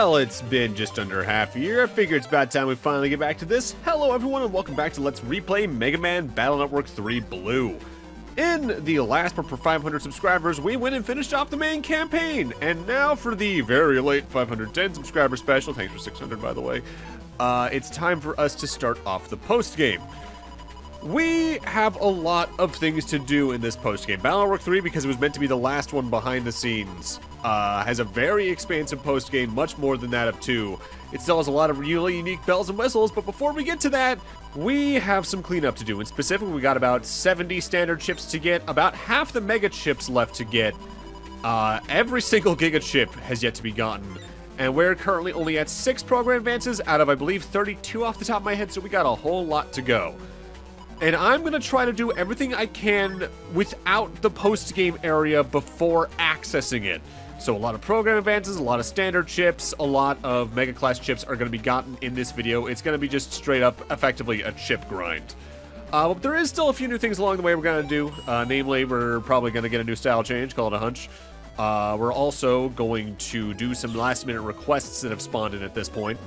Well, it's been just under half a year. I figure it's about time we finally get back to this. Hello everyone and welcome back to Let's Replay Megaman Battle Network 3 Blue. In the last one for 500 subscribers, we went and finished off the main campaign. And now for the very late 510 subscriber special, thanks for 600 by the way, it's time for us to start off the post-game. We have a lot of things to do in this post-game. Battle Network 3, because it was meant to be the last one behind the scenes, has a very expansive post-game, much more than that of 2. It still has a lot of really unique bells and whistles, but before we get to that, we have some cleanup to do. And specifically, we got about 70 standard chips to get, about half the mega chips left to get. Every single giga chip has yet to be gotten. And we're currently only at 6 program advances out of, I believe, 32 off the top of my head, so we got a whole lot to go. And I'm going to try to do everything I can without the post-game area before accessing it. So a lot of program advances, a lot of standard chips, a lot of mega class chips are going to be gotten in this video. It's going to be just straight up, effectively, a chip grind. But there is still a few new things along the way we're going to do. Namely, we're probably going to get a new style change, call it a hunch. We're also going to do some last-minute requests that have spawned in at this point.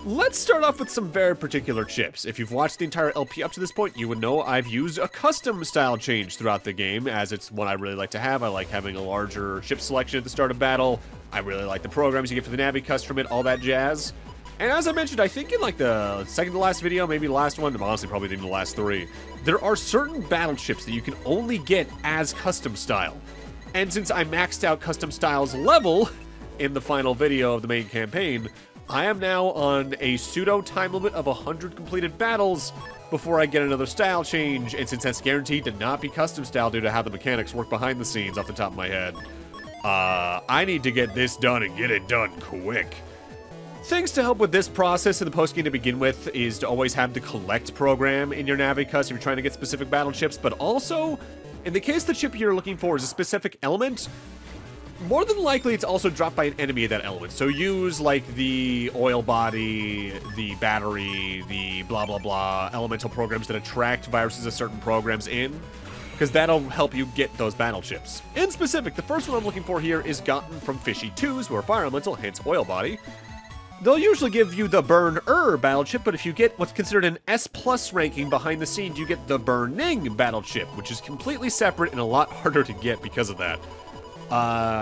Let's start off with some very particular chips. If you've watched the entire LP up to this point, you would know I've used a custom style change throughout the game, as it's one I really like to have. I like having a larger chip selection at the start of battle. I really like the programs you get for the NaviCust from it, all that jazz. And as I mentioned, I think in like the second to last video, maybe the last one, honestly probably even the last 3, there are certain battle chips that you can only get as custom style. And since I maxed out custom styles level in the final video of the main campaign, I am now on a pseudo time limit of 100 completed battles before I get another style change, and since that's guaranteed to not be custom style due to how the mechanics work behind the scenes off the top of my head, I need to get this done and get it done quick. Things to help with this process in the post-game to begin with is to always have the collect program in your NaviCust if you're trying to get specific battle chips, but also, in the case the chip you're looking for is a specific element, more than likely, it's also dropped by an enemy of that element. So use, like, the oil body, the battery, the blah blah blah elemental programs that attract viruses of certain programs in, because that'll help you get those battle chips. In specific, the first one I'm looking for here is gotten from Fishy 2s, who are fire elemental, hence oil body. They'll usually give you the Burn-er battle chip, but if you get what's considered an S+ ranking behind the scenes, you get the Burning battle chip, which is completely separate and a lot harder to get because of that.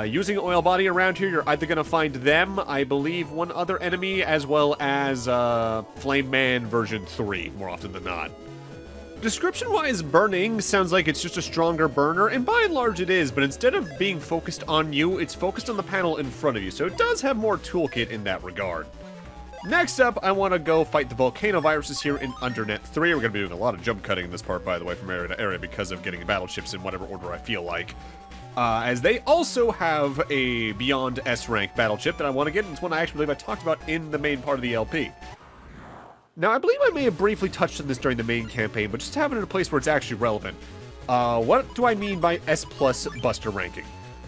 Using oil body around here, you're either going to find them, I believe one other enemy, as well as Flame Man version 3, more often than not. Description-wise, Burning sounds like it's just a stronger burner, and by and large it is, but instead of being focused on you, it's focused on the panel in front of you, so it does have more toolkit in that regard. Next up, I want to go fight the volcano viruses here in Undernet 3. We're going to be doing a lot of jump cutting in this part, by the way, from area to area because of getting the battle chips in whatever order I feel like. As they also have a Beyond S-Rank battle chip that I want to get, and it's one I actually believe I talked about in the main part of the LP. Now, I believe I may have briefly touched on this during the main campaign, but just have it in a place where it's actually relevant. What do I mean by S+ buster ranking?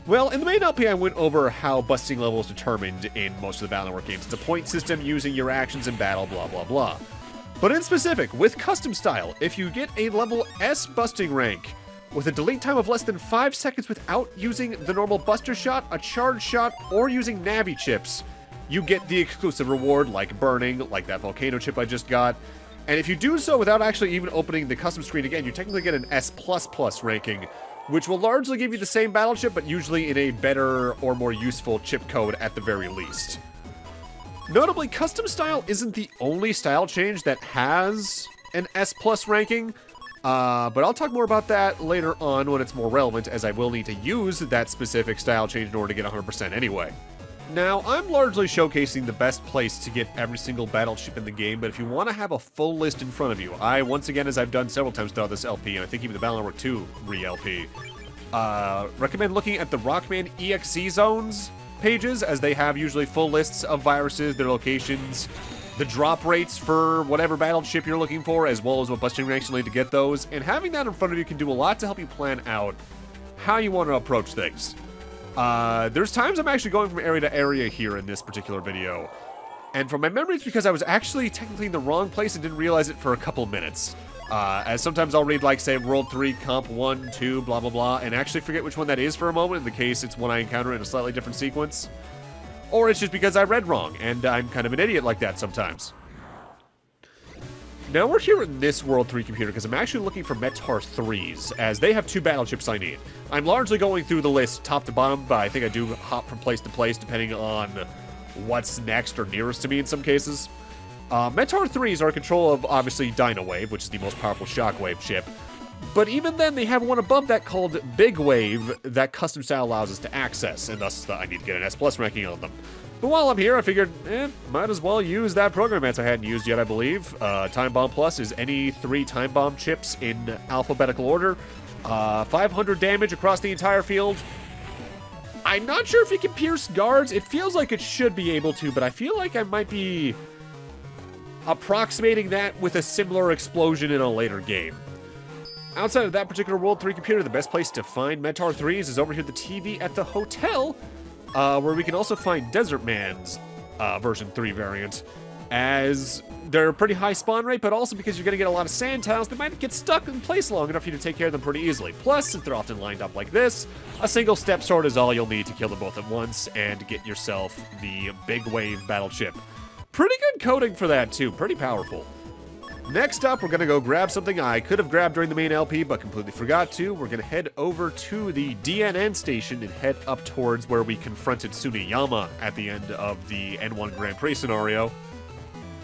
Well, in the main LP, I went over how busting level is determined in most of the Battle Network games. It's a point system using your actions in battle, blah, blah, blah. But in specific, with custom style, if you get a level S busting rank, with a delete time of less than 5 seconds without using the normal buster shot, a charge shot, or using Navi chips, you get the exclusive reward like Burning, like that volcano chip I just got. And if you do so without actually even opening the custom screen again, you technically get an S++ ranking, which will largely give you the same battle chip, but usually in a better or more useful chip code at the very least. Notably, custom style isn't the only style change that has an S+ ranking. But I'll talk more about that later on when it's more relevant, as I will need to use that specific style change in order to get 100% anyway. Now, I'm largely showcasing the best place to get every single battle chip in the game, but if you want to have a full list in front of you, I, once again, as I've done several times throughout this LP, and I think even the Battle Network 2 re-LP, recommend looking at the Rockman.exe zones pages, as they have usually full lists of viruses, their locations, the drop rates for whatever battle chip you're looking for, as well as what busting ranks you'll need to get those, and having that in front of you can do a lot to help you plan out how you want to approach things. There's times I'm actually going from area to area here in this particular video, and from my memory it's because I was actually technically in the wrong place and didn't realize it for a couple minutes. As sometimes I'll read, like, say, World 3, Comp 1, 2, blah blah blah, and actually forget which one that is for a moment, in the case it's one I encounter in a slightly different sequence. or it's just because I read wrong, and I'm kind of an idiot like that sometimes. Now we're here in this World 3 computer because I'm actually looking for Metar 3s, as they have 2 battleships I need. I'm largely going through the list top to bottom, but I think I do hop from place to place depending on what's next or nearest to me in some cases. Metar 3s are in control of, obviously, Dino Wave, which is the most powerful shockwave ship. But even then, they have one above that called Big Wave that custom style allows us to access, and thus I need to get an S+ ranking on them. But while I'm here, I figured, might as well use that program answer I hadn't used yet, I believe. Time Bomb Plus is any 3 Time Bomb chips in alphabetical order. 500 damage across the entire field. I'm not sure if it can pierce guards. It feels like it should be able to, but I feel like I might be approximating that with a similar explosion in a later game. Outside of that particular World 3 computer, the best place to find Metar 3s is over here at the TV at the hotel, where we can also find Desert Man's version 3 variant, as they're a pretty high spawn rate, but also because you're going to get a lot of sand tiles that might get stuck in place long enough for you to take care of them pretty easily. Plus, since they're often lined up like this, a single step sword is all you'll need to kill them both at once and get yourself the Big Wave battleship. Pretty good coding for that, too. Pretty powerful. Next up, we're going to go grab something I could have grabbed during the main LP, but completely forgot to. We're going to head over to the DNN station and head up towards where we confronted Tsuneyama at the end of the N1 Grand Prix scenario.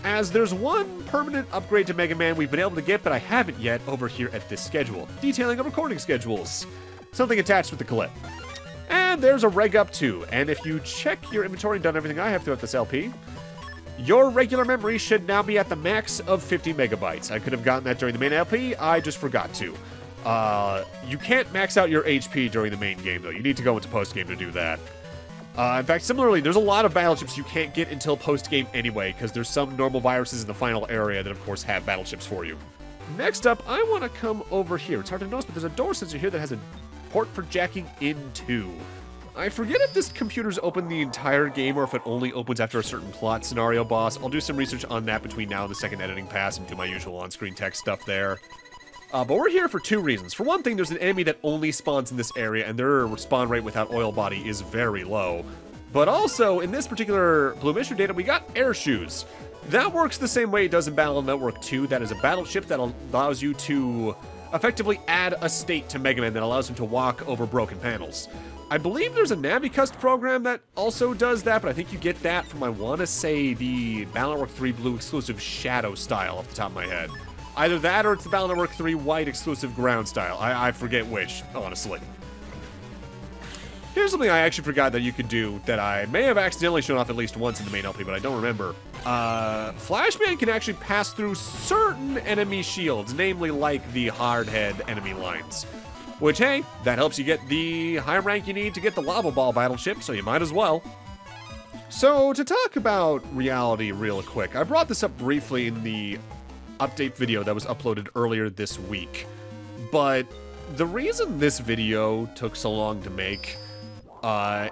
As there's one permanent upgrade to Megaman we've been able to get, but I haven't yet, over here at this schedule. Detailing of recording schedules. Something attached with the clip. And there's a reg up too, and if you check your inventory and done everything I have throughout this LP, your regular memory should now be at the max of 50 megabytes. I could have gotten that during the main LP, I just forgot to. You can't max out your HP during the main game, though. You need to go into post-game to do that. In fact, similarly, there's a lot of battleships you can't get until post-game anyway, because there's some normal viruses in the final area that, of course, have battleships for you. Next up, I want to come over here. It's hard to notice, but there's a door sensor here that has a port for jacking into. I forget if this computer's open the entire game or if it only opens after a certain plot scenario boss. I'll do some research on that between now and the second editing pass and do my usual on-screen text stuff there. But we're here for 2 reasons. For one thing, there's an enemy that only spawns in this area, and their spawn rate without oil body is very low. But also, in this particular Blue Mission data, we got air shoes. That works the same way it does in Battle Network 2. That is a battleship that allows you to effectively add a state to Megaman that allows him to walk over broken panels. I believe there's a NaviCust program that also does that, but I think you get that from, I want to say, the Battle Network 3 Blue exclusive Shadow style off the top of my head. Either that or it's the Battle Network 3 White exclusive Ground style. I forget which, honestly. Here's something I actually forgot that you could do that I may have accidentally shown off at least once in the main LP, but I don't remember. Flashman can actually pass through certain enemy shields, namely like the hard-head enemy lines. Which, hey, that helps you get the high rank you need to get the Lava Ball battleship, so you might as well. So, to talk about reality real quick, I brought this up briefly in the update video that was uploaded earlier this week. But the reason this video took so long to make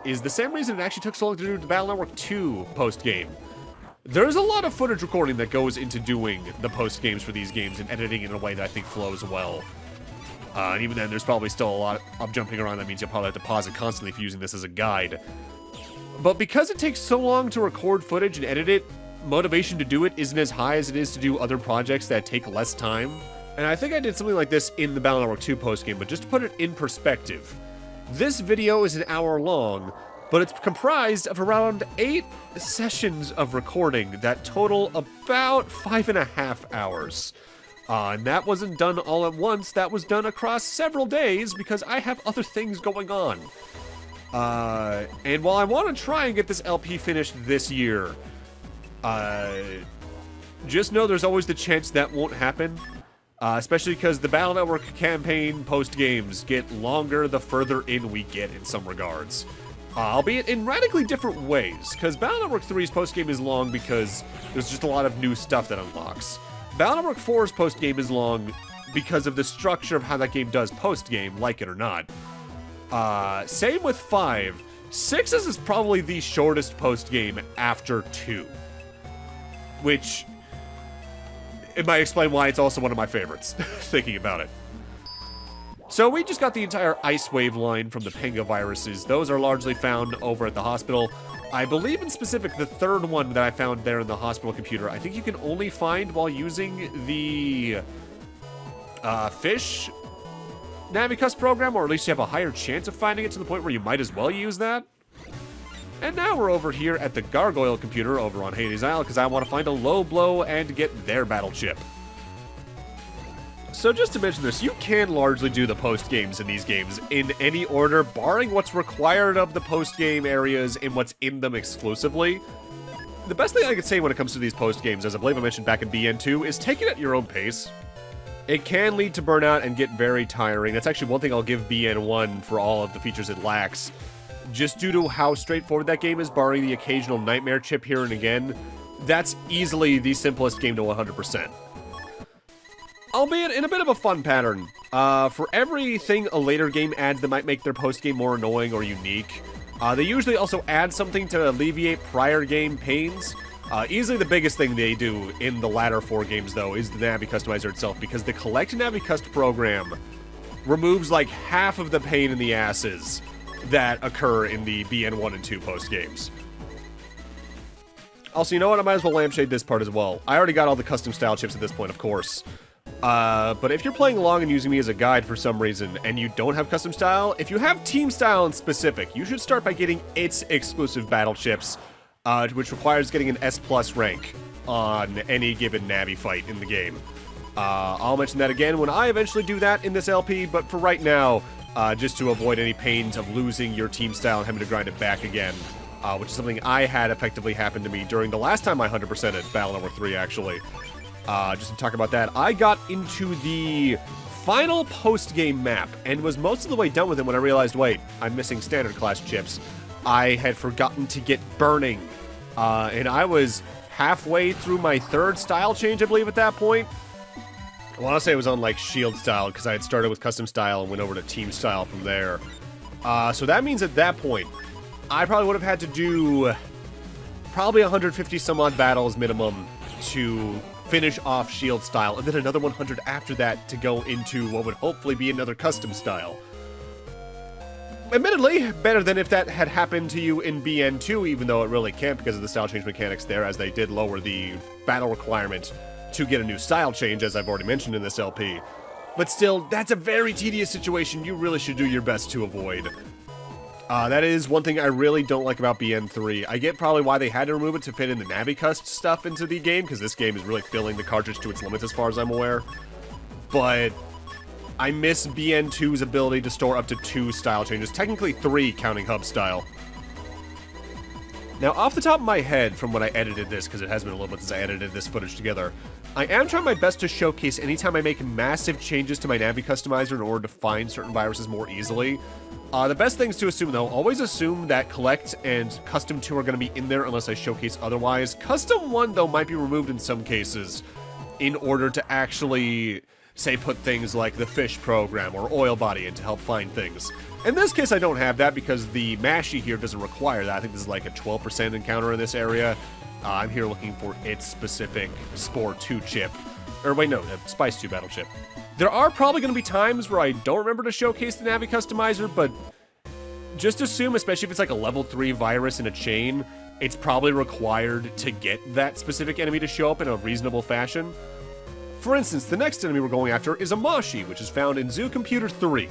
is the same reason it actually took so long to do the Battle Network 2 post-game. There's a lot of footage recording that goes into doing the post-games for these games and editing in a way that I think flows well. And even then, there's probably still a lot of jumping around. That means you'll probably have to pause it constantly if you're using this as a guide. But because it takes so long to record footage and edit it, motivation to do it isn't as high as it is to do other projects that take less time. And I think I did something like this in the Battle Network 2 postgame, but just to put it in perspective, this video is an hour long, but it's comprised of around 8 sessions of recording that total about 5.5 hours. And that wasn't done all at once, that was done across several days because I have other things going on. And while I want to try and get this LP finished this year, just know there's always the chance that won't happen. Especially because the Battle Network campaign post-games get longer the further in we get in some regards. Albeit in radically different ways, because Battle Network 3's post-game is long because there's just a lot of new stuff that unlocks. Battle Network 4's post-game is long because of the structure of how that game does post-game, like it or not. Same with 5. 6 is probably the shortest post-game after 2. Which, it might explain why it's also one of my favorites, thinking about it. So we just got the entire ice wave line from the Penga viruses. Those are largely found over at the hospital. I believe in specific, the third one that I found there in the hospital computer, I think you can only find while using the fish NaviCust program, or at least you have a higher chance of finding it to the point where you might as well use that. And now we're over here at the Gargoyle computer over on Hades Isle because I want to find a low blow and get their battle chip. So just to mention this, you can largely do the post-games in these games in any order, barring what's required of the post-game areas and what's in them exclusively. The best thing I could say when it comes to these post-games, as I believe I mentioned back in BN2, is take it at your own pace. It can lead to burnout and get very tiring. That's actually one thing I'll give BN1 for all of the features it lacks. Just due to how straightforward that game is, barring the occasional nightmare chip here and again, that's easily the simplest game to 100%. Albeit in a bit of a fun pattern. For everything a later game adds that might make their post-game more annoying or unique, they usually also add something to alleviate prior game pains. Easily the biggest thing they do in the latter 4 games, though, is the Navi Customizer itself, because the Collect NaviCust program removes like half of the pain in the asses that occur in the BN1 and 2 post-games. Also, you know what? I might as well lampshade this part as well. I already got all the custom style chips at this point, of course. But if you're playing along and using me as a guide for some reason, and you don't have custom style, if you have team style in specific, you should start by getting its exclusive battle chips, which requires getting an S+ rank on any given Navi fight in the game. I'll mention that again when I eventually do that in this LP, but for right now, just to avoid any pains of losing your team style and having to grind it back again, which is something I had effectively happen to me during the last time I 100%ed Battle 3, actually. Just to talk about that, I got into the final post-game map and was most of the way done with it when I realized, wait, I'm missing standard class chips. I had forgotten to get burning, and I was halfway through my 3rd style change, I believe, at that point. I want to say it was on, like, shield style, because I had started with custom style and went over to team style from there. So that means at that point, I probably would have had to do probably 150 some odd battles minimum to finish off shield style, and then another 100 after that to go into what would hopefully be another custom style. Admittedly, better than if that had happened to you in BN2, even though it really can't because of the style change mechanics there, as they did lower the battle requirement to get a new style change, as I've already mentioned in this LP. But still, that's a very tedious situation you really should do your best to avoid. That is one thing I really don't like about BN3. I get probably why they had to remove it to fit in the NaviCust stuff into the game, because this game is really filling the cartridge to its limits as far as I'm aware. But I miss BN2's ability to store up to 2 style changes, technically 3 counting hub style. Now, off the top of my head from when I edited this, because it has been a little bit since I edited this footage together, I am trying my best to showcase anytime I make massive changes to my Navi Customizer in order to find certain viruses more easily. The best things to assume, though, always assume that Collect and Custom 2 are going to be in there unless I showcase otherwise. Custom 1, though, might be removed in some cases in order to actually, say, put things like the Fish program or Oil Body in to help find things. In this case, I don't have that because the Mashy here doesn't require that. I think this is like a 12% encounter in this area. I'm here looking for its specific Spore 2 chip. Or wait, no, Spice 2 battle chip. There are probably going to be times where I don't remember to showcase the Navi Customizer, but just assume, especially if it's like a level 3 virus in a chain, it's probably required to get that specific enemy to show up in a reasonable fashion. For instance, the next enemy we're going after is a Mashi, which is found in Zoo Computer 3.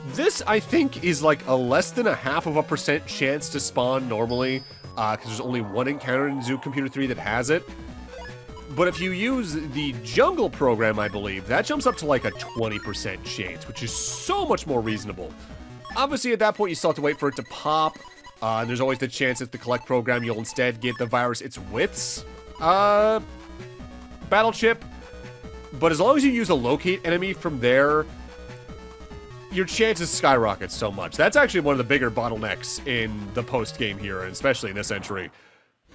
This, I think, is like a less than a 0.5% chance to spawn normally, because there's only one encounter in Zoo Computer 3 that has it. But if you use the Jungle program, I believe, that jumps up to like a 20% chance, which is so much more reasonable. Obviously, at that point, you still have to wait for it to pop. And there's always the chance that the Collect program, you'll instead get the virus it's with's battle chip. But as long as you use a locate enemy from there, your chances skyrocket so much. That's actually one of the bigger bottlenecks in the post-game here, and especially in this entry.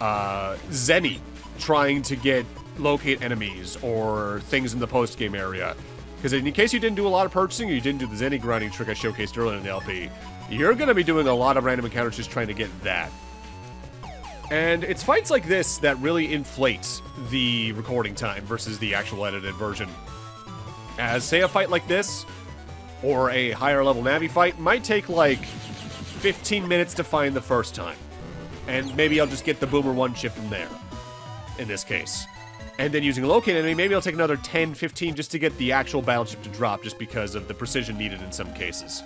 Zenny trying to get locate enemies or things in the post-game area. Because in case you didn't do a lot of purchasing or you didn't do the Zenny grinding trick I showcased earlier in the LP, you're going to be doing a lot of random encounters just trying to get that. And it's fights like this that really inflate the recording time versus the actual edited version. As, say, a fight like this, or a higher level Navi fight might take like 15 minutes to find the first time. And maybe I'll just get the Boomer 1 chip from there, in this case. And then using a locate enemy, maybe I'll take another 10, 15 just to get the actual battle chip to drop, just because of the precision needed in some cases.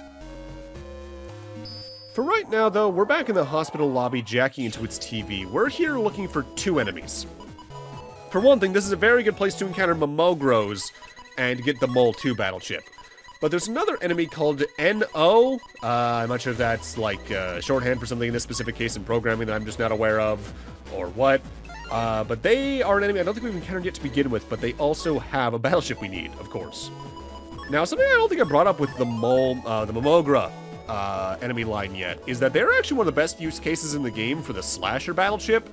For right now, though, we're back in the hospital lobby jacking into its TV. We're here looking for 2 enemies. For one thing, this is a very good place to encounter Momogros and get the Mole 2 battle chip. But there's another enemy called NO. I'm not sure if that's like shorthand for something in this specific case in programming that I'm just not aware of, or what. But they are an enemy I don't think we've encountered yet to begin with, but they also have a battleship we need, of course. Now, something I don't think I brought up with the Momogra enemy line yet is that they're actually one of the best use cases in the game for the slasher battleship,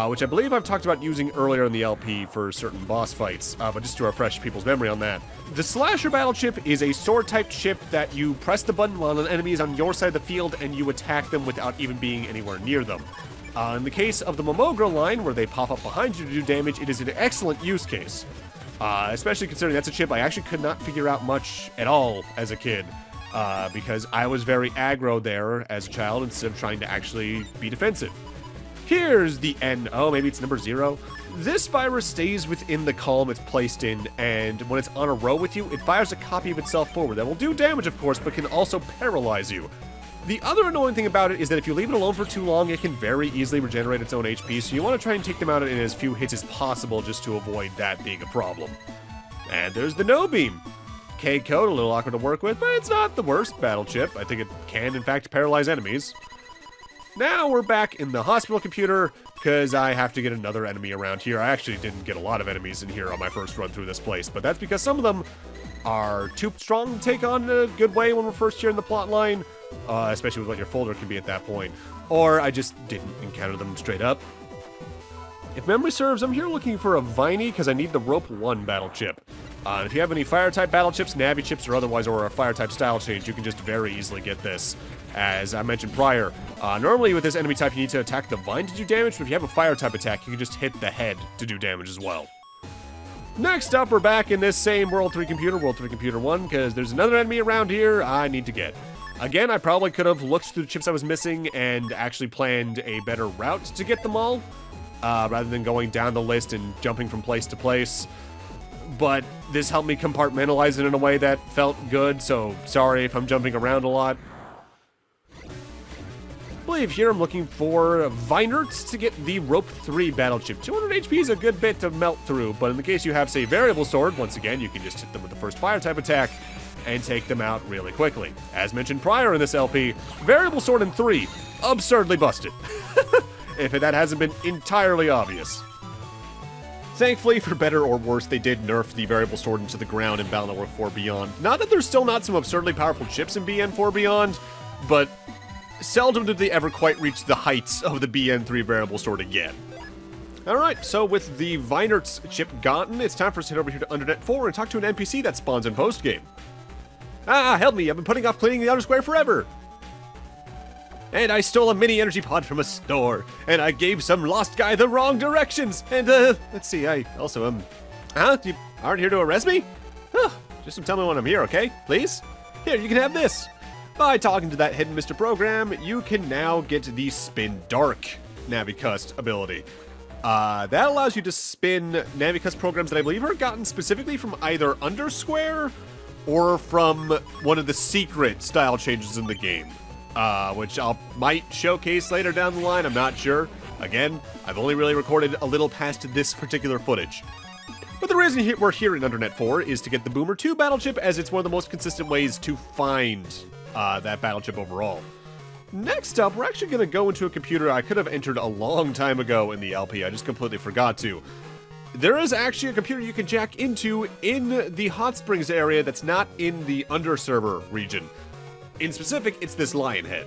which I believe I've talked about using earlier in the LP for certain boss fights, but just to refresh people's memory on that. The slasher battleship is a sword-type ship that you press the button while an enemy is on your side of the field and you attack them without even being anywhere near them. In the case of the Momogra line, where they pop up behind you to do damage, it is an excellent use case. Especially considering that's a chip I actually could not figure out much at all as a kid, because I was very aggro there as a child instead of trying to actually be defensive. Here's the N. Oh, maybe it's number 0. This virus stays within the column it's placed in, and when it's on a row with you, it fires a copy of itself forward. That will do damage, of course, but can also paralyze you. The other annoying thing about it is that if you leave it alone for too long, it can very easily regenerate its own HP, so you want to try and take them out in as few hits as possible just to avoid that being a problem. And there's the No Beam. K-Code, a little awkward to work with, but it's not the worst battle chip. I think it can, in fact, paralyze enemies. Now we're back in the hospital computer, because I have to get another enemy around here. I actually didn't get a lot of enemies in here on my first run through this place, but that's because some of them are too strong to take on in a good way when we're first here in the plot line, especially with what your folder can be at that point, or I just didn't encounter them straight up. If memory serves, I'm here looking for a Viney because I need the Rope 1 battle chip. If you have any fire-type battle chips, Navi chips, or otherwise, or a fire-type style change, you can just very easily get this. As I mentioned prior, normally with this enemy type, you need to attack the vine to do damage, but if you have a fire-type attack, you can just hit the head to do damage as well. Next up, we're back in this same World 3 computer, World 3 Computer 1, because there's another enemy around here I need to get. Again, I probably could have looked through the chips I was missing and actually planned a better route to get them all, rather than going down the list and jumping from place to place. But this helped me compartmentalize it in a way that felt good, so sorry if I'm jumping around a lot. I believe here I'm looking for Vinerts to get the Rope 3 battle chip. 200 HP is a good bit to melt through, but in the case you have, say, Variable Sword, once again, you can just hit them with the first fire-type attack and take them out really quickly. As mentioned prior in this LP, Variable Sword in 3, absurdly busted. If that hasn't been entirely obvious. Thankfully, for better or worse, they did nerf the Variable Sword into the ground in Battle Network 4 Beyond. Not that there's still not some absurdly powerful chips in BN4 Beyond, but seldom did they ever quite reach the heights of the BN3 Variable Sword again. Alright, so with the Vinerts chip gotten, it's time for us to head over here to Undernet 4 and talk to an NPC that spawns in post-game. Ah, help me, I've been putting off cleaning the outer square forever! And I stole a mini energy pod from a store, and I gave some lost guy the wrong directions, and let's see, I also you aren't here to arrest me? Just tell me when I'm here, okay? Please? Here, you can have this! By talking to that hidden Mr. Program, you can now get the Spin Dark NaviCust ability. That allows you to spin NaviCust programs that I believe are gotten specifically from either Undersquare or from one of the secret style changes in the game. Which might showcase later down the line, I'm not sure. Again, I've only really recorded a little past this particular footage. But the reason we're here in Undernet 4 is to get the Boomer 2 battle chip, as it's one of the most consistent ways to find that battle chip overall. Next up, we're actually going to go into a computer I could have entered a long time ago in the LP, I just completely forgot to. There is actually a computer you can jack into in the Hot Springs area that's not in the Underserver region. In specific, it's this Lionhead.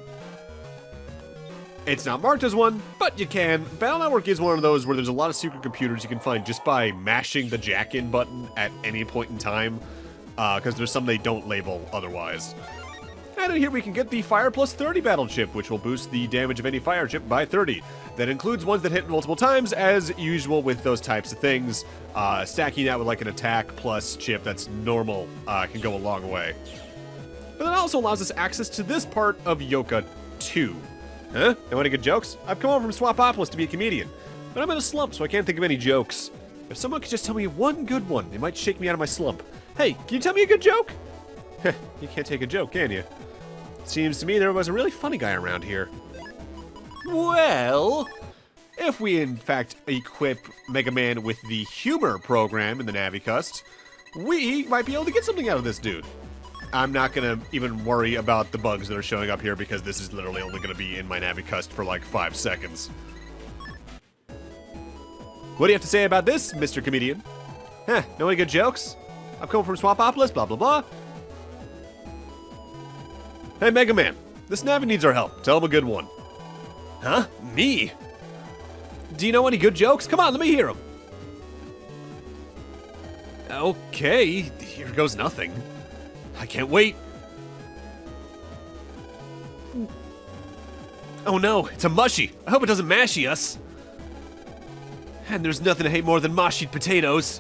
It's not marked as one, but you can. Battle Network is one of those where there's a lot of secret computers you can find just by mashing the jack-in button at any point in time, because there's some they don't label otherwise. And in here we can get the Fire Plus 30 battle chip, which will boost the damage of any fire chip by 30. That includes ones that hit multiple times, as usual with those types of things. Stacking that with like an attack plus chip that's normal can go a long way. but it also allows us access to this part of Yoka 2. Huh? Know any good jokes? I've come over from Swapopolis to be a comedian, but I'm in a slump, so I can't think of any jokes. If someone could just tell me one good one, it might shake me out of my slump. Hey, can you tell me a good joke? You can't take a joke, can you? Seems to me there was a really funny guy around here. Well, if we in fact equip Megaman with the humor program in the NaviCust, we might be able to get something out of this dude. I'm not gonna even worry about the bugs that are showing up here because this is literally only gonna be in my NaviCust for like 5 seconds. What do you have to say about this, Mr. Comedian? Huh, know any good jokes? I'm coming from Swapopolis, blah blah blah. Hey Megaman, this Navi needs our help. Tell him a good one. Huh? Me? Do you know any good jokes? Come on, let me hear them. Okay, here goes nothing. I can't wait. Oh no, it's a mushy. I hope it doesn't mashy us. And there's nothing I hate more than mashed potatoes.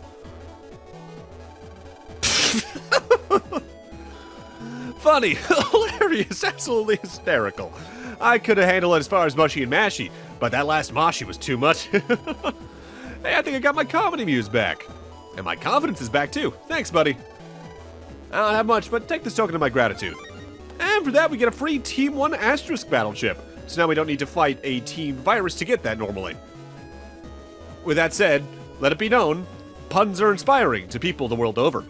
Funny, hilarious, absolutely hysterical. I could have handled it as far as mushy and mashy, but that last mashy was too much. Hey, I think I got my comedy muse back. And my confidence is back too. Thanks, buddy. I don't have much, but take this token of my gratitude. And for that, we get a free Team 1 Asterisk battle chip. So now we don't need to fight a Team Virus to get that normally. With that said, let it be known, puns are inspiring to people the world over.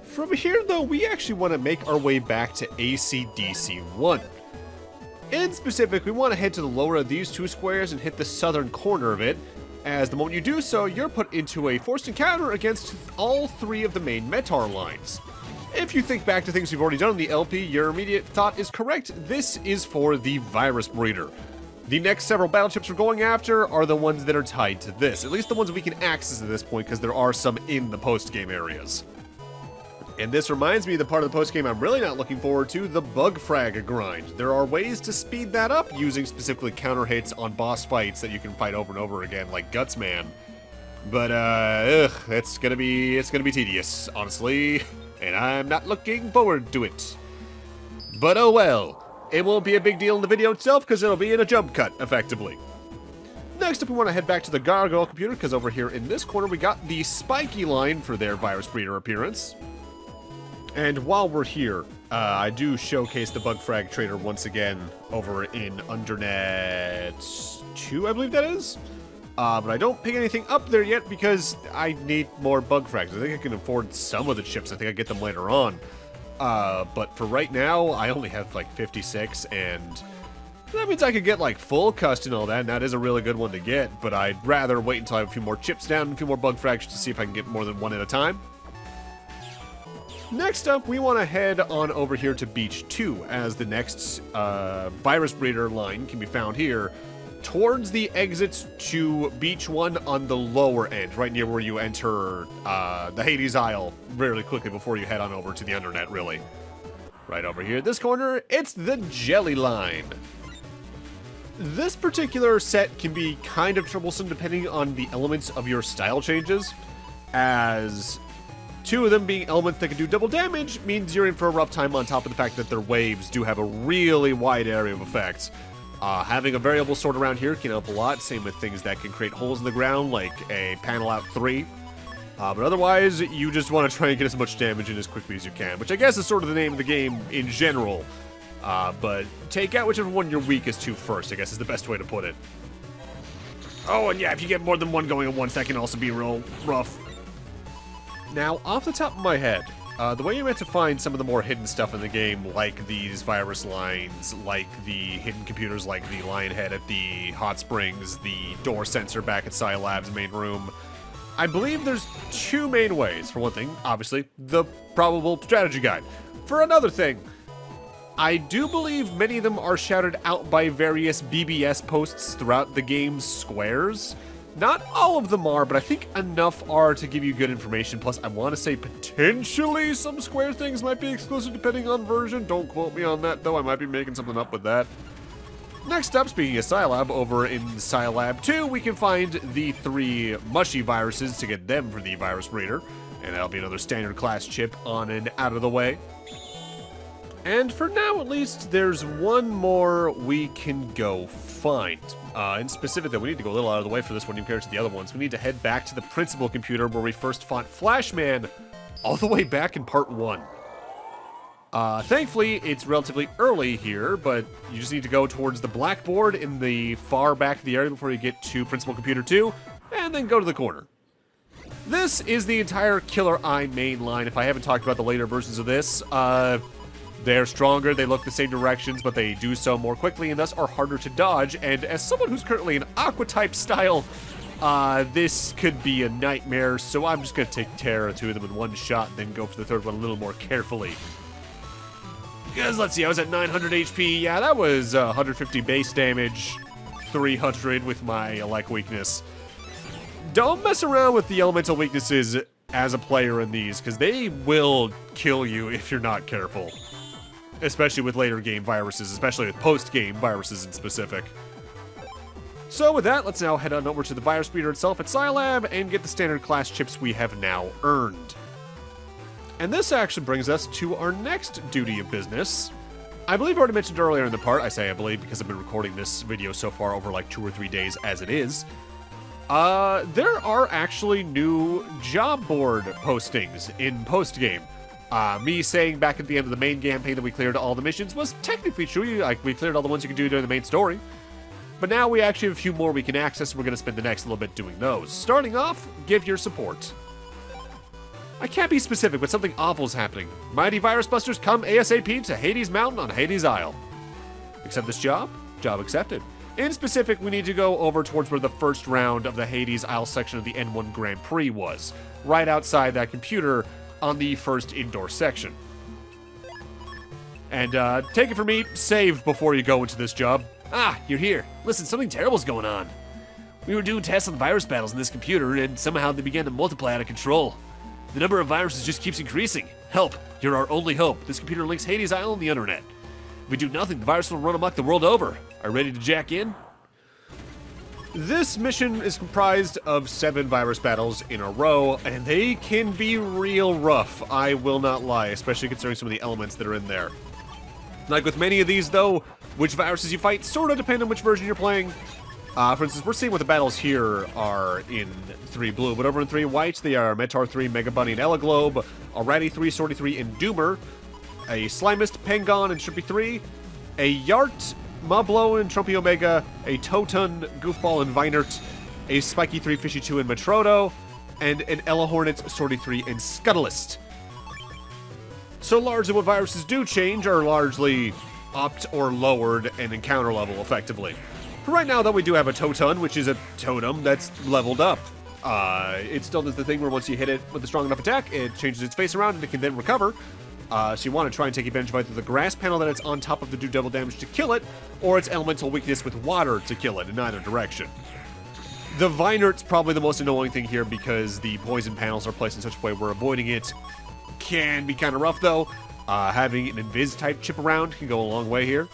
From here, though, we actually want to make our way back to ACDC 1. In specific, we want to head to the lower of these 2 squares and hit the southern corner of it, as the moment you do so, you're put into a forced encounter against all 3 of the main Metar lines. If you think back to things we've already done in the LP, your immediate thought is correct. This is for the Virus Breeder. The next several battle chips we're going after are the ones that are tied to this, at least the ones we can access at this point, because there are some in the post-game areas. And this reminds me of the part of the post-game I'm really not looking forward to, the bug frag grind. There are ways to speed that up using specifically counter hits on boss fights that you can fight over and over again, like Gutsman. But, it's gonna be tedious, honestly, and I'm not looking forward to it. But oh well, it won't be a big deal in the video itself because it'll be in a jump cut, effectively. Next up, we want to head back to the Gargoyle computer because over here in this corner we got the Spiky line for their Virus Breeder appearance. And while we're here, I do showcase the Bug Frag Trader once again over in Undernet 2, I believe that is. But I don't pick anything up there yet because I need more Bug Frags. I think I can afford some of the chips. I think I get them later on. But for right now, I only have like 56, and that means I could get like full cust and all that, and that is a really good one to get, but I'd rather wait until I have a few more chips down and a few more Bug Frags to see if I can get more than one at a time. Next up, we want to head on over here to Beach 2, as the next Virus Breeder line can be found here, towards the exits to Beach 1 on the lower end, right near where you enter the Hades Isle really quickly before you head on over to the Undernet, really. Right over here, this corner, it's the Jelly line. This particular set can be kind of troublesome depending on the elements of your style changes, as 2 of them being elements that can do double damage means you're in for a rough time on top of the fact that their waves do have a really wide area of effects. Having a variable sort around here can help a lot, same with things that can create holes in the ground like a Panel Out 3. But otherwise, you just want to try and get as much damage in as quickly as you can, which I guess is sort of the name of the game in general. But take out whichever one you're weakest to first, I guess is the best way to put it. Oh, and yeah, if you get more than one going at once, that can also be real rough. Now, off the top of my head, the way you're meant to find some of the more hidden stuff in the game, like these virus lines, like the hidden computers like the lion head at the hot springs, the door sensor back at Scilab's main room, I believe there's 2 main ways. For one thing, obviously, the probable strategy guide. For another thing, I do believe many of them are shouted out by various BBS posts throughout the game's squares. Not all of them are, but I think enough are to give you good information. Plus, I want to say potentially some Square things might be exclusive depending on version. Don't quote me on that, though. I might be making something up with that. Next up, speaking of Scilab, over in Scilab 2, we can find the 3 mushy viruses to get them for the Virus Breeder. And that'll be another standard class chip on and out of the way. And for now, at least, there's one more we can go find. In specific, though, we need to go a little out of the way for this one compared to the other ones. We need to head back to the principal computer where we first fought Flashman all the way back in part 1. Thankfully, it's relatively early here, but you just need to go towards the blackboard in the far back of the area before you get to Principal Computer 2, and then go to the corner. This is the entire Killer Eye main line. If I haven't talked about the later versions of this, they're stronger, they look the same directions, but they do so more quickly and thus are harder to dodge, and as someone who's currently an Aqua-type style, this could be a nightmare, so I'm just going to take Terra 2 of them in one shot and then go for the third one a little more carefully. Because, let's see, I was at 900 HP. Yeah, that was 150 base damage, 300 with my Elect weakness. Don't mess around with the elemental weaknesses as a player in these, because they will kill you if you're not careful. Especially with later game viruses, especially with post-game viruses in specific. So with that, let's now head on over to the virus breeder itself at Scilab and get the standard class chips we have now earned. And this actually brings us to our next duty of business. I believe I already mentioned earlier in the part, I say I believe because I've been recording this video so far over like 2 or 3 days as it is. There are actually new job board postings in post-game. Me saying back at the end of the main campaign that we cleared all the missions was technically true. Like, we cleared all the ones you can do during the main story. But now we actually have a few more we can access, and we're going to spend the next little bit doing those. Starting off, give your support. I can't be specific, but something awful is happening. Mighty Virus Busters, come ASAP to Hades Mountain on Hades Isle. Accept this job? Job accepted. In specific, we need to go over towards where the first round of the Hades Isle section of the N1 Grand Prix was. Right outside that computer on the first indoor section. And take it from me, save before you go into this job. Ah, you're here. Listen, something terrible's going on. We were doing tests on virus battles in this computer, and somehow they began to multiply out of control. The number of viruses just keeps increasing. Help, you're our only hope. This computer links Hades Isle on the internet. If we do nothing, the virus will run amok the world over. Are you ready to jack in? This mission is comprised of 7 virus battles in a row, and they can be real rough, I will not lie, especially considering some of the elements that are in there. Like with many of these, though, which viruses you fight sort of depend on which version you're playing. For instance, we're seeing what the battles here are in 3 blue, but over in 3 white, they are Metar 3, Mega Bunny, and Elaglobe, Alrighty 3, Sorty 3, and Doomer, a Slimist, Pengon, and Trippy 3, a Yart, Moblo and Trumpy Omega, a Totun, Goofball, and Vinert, a Spiky 3, Fishy 2, and Metrodo, and an Ella Hornet, Sorty 3, and Scuttlist. So largely what viruses do change are largely upped or lowered and encounter level, effectively. For right now, though, we do have a Totun, which is a totem that's leveled up. It still does the thing where once you hit it with a strong enough attack, it changes its face around and it can then recover. So you want to try and take advantage of either the grass panel that it's on top of to do double damage to kill it, or its elemental weakness with water to kill it in either direction. The Vinert's probably the most annoying thing here because the poison panels are placed in such a way where avoiding it can be kind of rough, though. Having an Invis-type chip around can go a long way here.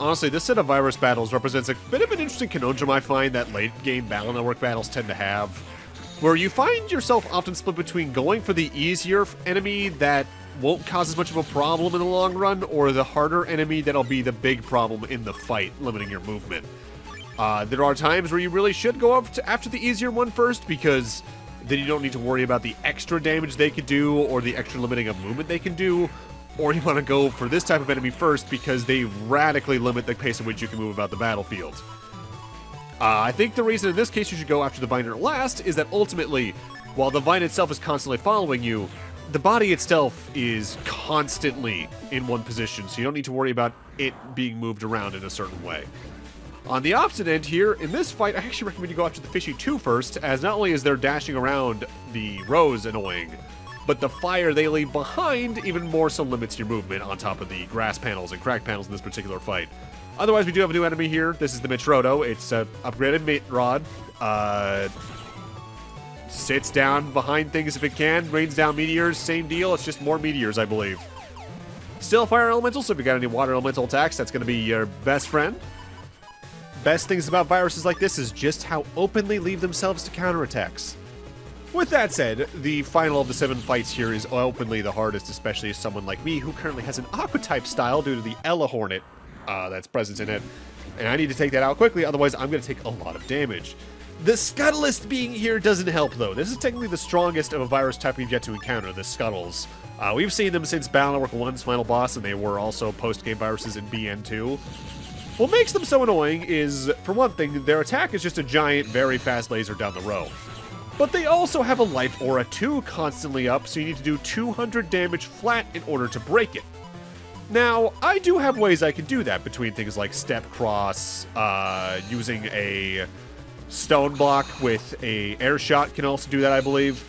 Honestly, this set of virus battles represents a bit of an interesting conundrum I find that late-game Battle Network battles tend to have, where you find yourself often split between going for the easier enemy that won't cause as much of a problem in the long run, or the harder enemy that'll be the big problem in the fight, limiting your movement. There are times where you really should go after the easier one first, because then you don't need to worry about the extra damage they could do, or the extra limiting of movement they can do, or you want to go for this type of enemy first because they radically limit the pace at which you can move about the battlefield. I think the reason in this case you should go after the Viner last is that ultimately, while the Vine itself is constantly following you, the body itself is constantly in one position, so you don't need to worry about it being moved around in a certain way. On the opposite end here, in this fight, I actually recommend you go after the Fishy 2 first, as not only is their dashing around the rows annoying, but the fire they leave behind even more so limits your movement on top of the grass panels and crack panels in this particular fight. Otherwise, we do have a new enemy here. This is the Metrodo. It's an upgraded Mate Rod. Sits down behind things if it can. Rains down meteors. Same deal. It's just more meteors, I believe. Still fire elemental, so if you got any water elemental attacks, that's going to be your best friend. Best things about viruses like this is just how open they leave themselves to counterattacks. With that said, the final of the 7 fights here is openly the hardest, especially as someone like me who currently has an Aqua-type style due to the Ella Hornet that's present in it. And I need to take that out quickly, otherwise I'm going to take a lot of damage. The Scuttlest being here doesn't help, though. This is technically the strongest of a virus type we've yet to encounter, the Scuttles. We've seen them since Battle Network 1's final boss, and they were also post-game viruses in BN2. What makes them so annoying is, for one thing, their attack is just a giant, very fast laser down the row. But they also have a life aura 2 constantly up, so you need to do 200 damage flat in order to break it. Now, I do have ways I can do that between things like Step Cross, using a Stone Block with a Air Shot can also do that, I believe.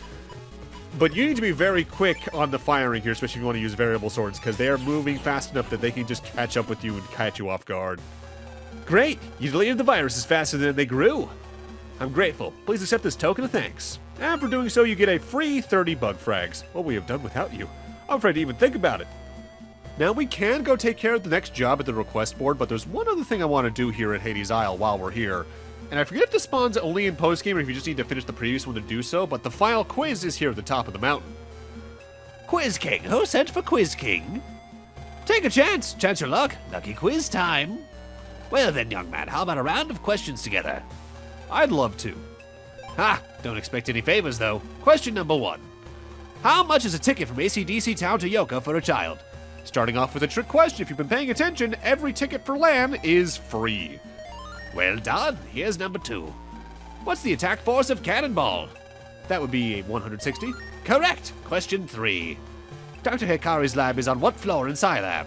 But you need to be very quick on the firing here, especially if you want to use variable swords, because they are moving fast enough that they can just catch up with you and catch you off guard. Great! You deleted the viruses faster than they grew! I'm grateful. Please accept this token of thanks. And for doing so, you get a free 30 bug frags. What we have done without you. I'm afraid to even think about it. Now, we can go take care of the next job at the request board, but there's one other thing I want to do here at Hades Isle while we're here. And I forget if this spawns only in post-game or if you just need to finish the previous one to do so, but the final quiz is here at the top of the mountain. Quiz King, who sent for Quiz King? Take a chance, chance your luck, lucky quiz time. Well then, young man, how about a round of questions together? I'd love to. Ha! Don't expect any favors, though. Question number 1. How much is a ticket from AC/DC Town to Yoka for a child? Starting off with a trick question, if you've been paying attention, every ticket for LAN is free. Well done. Here's number 2. What's the attack force of Cannonball? That would be a 160. Correct. Question 3. Dr. Hikari's lab is on what floor in Scilab?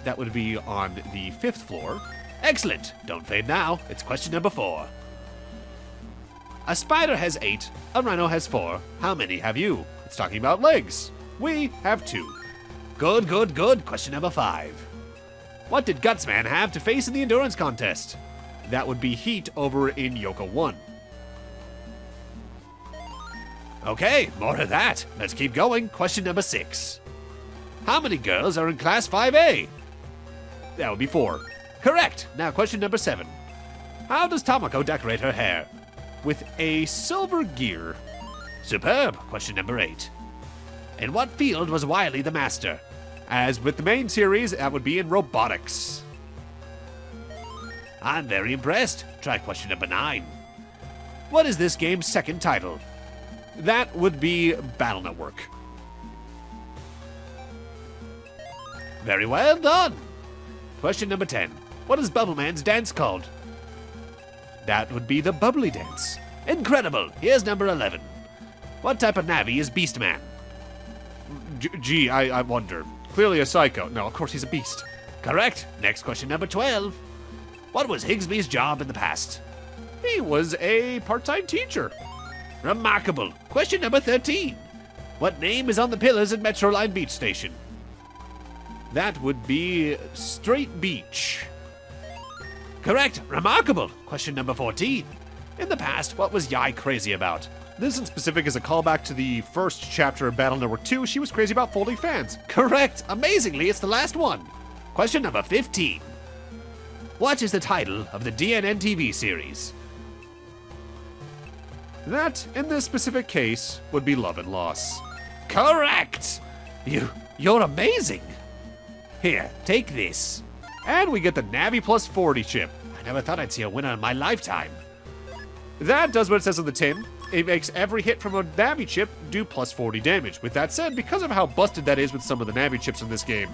That would be on the 5th floor. Excellent. Don't fade now. It's question number 4. A spider has 8, a rhino has 4. How many have you? It's talking about legs. We have 2. Good, good, good. Question number 5. What did Gutsman have to face in the endurance contest? That would be Heat over in Yoka 1. Okay, more of that. Let's keep going. Question number 6. How many girls are in Class 5A? That would be 4. Correct. Now question number 7. How does Tomoko decorate her hair? With a silver gear. Superb. Question number 8. In what field was Wily the master? As with the main series, that would be in robotics. I'm very impressed. Try question number 9. What is this game's second title? That would be Battle Network. Very well done. Question number 10. What is Bubbleman's dance called? That would be the Bubbly Dance. Incredible. Here's number 11. What type of Navi is Beastman? Gee, I wonder. Clearly a psycho. No, of course he's a beast. Correct. Next question number 12. What was Higsby's job in the past? He was a part-time teacher. Remarkable. Question number 13. What name is on the pillars at Metroline Beach Station? That would be Straight Beach. Correct. Remarkable. Question number 14. In the past, what was Yai crazy about? This in specific is a callback to the first chapter of Battle Network 2. She was crazy about folding fans. Correct. Amazingly, it's the last one. Question number 15. What is the title of the DNN TV series? That, in this specific case, would be Love and Loss. Correct. You're amazing. Here, take this. And we get the Navi plus 40 chip. I never thought I'd see a winner in my lifetime. That does what it says on the tin. It makes every hit from a Navi chip do plus 40 damage. With that said, because of how busted that is with some of the Navi chips in this game,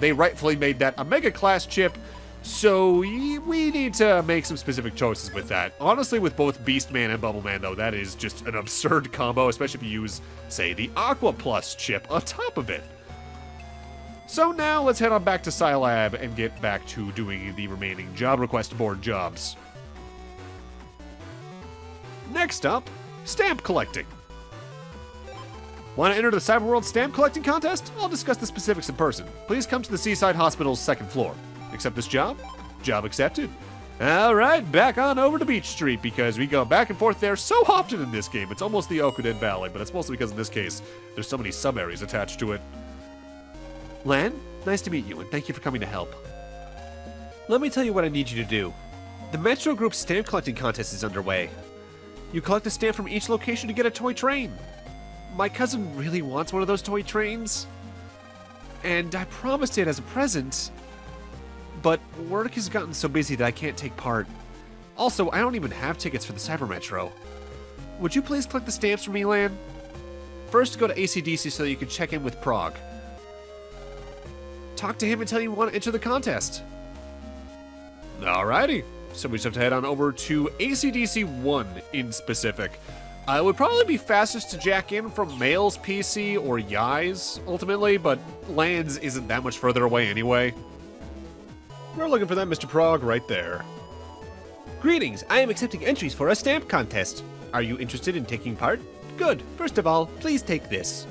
they rightfully made that a Mega Class chip, so we need to make some specific choices with that. Honestly, with both Beastman and Bubbleman, though, that is just an absurd combo, especially if you use, say, the Aqua Plus chip on top of it. So now let's head on back to Scilab and get back to doing the remaining job request board jobs. Next up, stamp collecting. Want to enter the Cyberworld stamp collecting contest? I'll discuss the specifics in person. Please come to the Seaside Hospital's 2nd floor. Accept this job? Job accepted. Alright, back on over to Beach Street, because we go back and forth there so often in this game. It's almost the Okuden Valley, but it's mostly because in this case, there's so many sub-areas attached to it. Lan, nice to meet you, and thank you for coming to help. Let me tell you what I need you to do. The Metro Group's stamp collecting contest is underway. You collect a stamp from each location to get a toy train. My cousin really wants one of those toy trains, and I promised it as a present, but work has gotten so busy that I can't take part. Also, I don't even have tickets for the Cyber Metro. Would you please collect the stamps for me, Lan? First, go to AC/DC so that you can check in with Prague. Talk to him and tell him you want to enter the contest. Alrighty. So we just have to head on over to AC/DC 1 in specific. It would probably be fastest to jack in from Mail's PC or Yai's, ultimately, but Lan's isn't that much further away anyway. We're looking for that Mr. Prague right there. Greetings, I am accepting entries for a stamp contest. Are you interested in taking part? Good. First of all, please take this.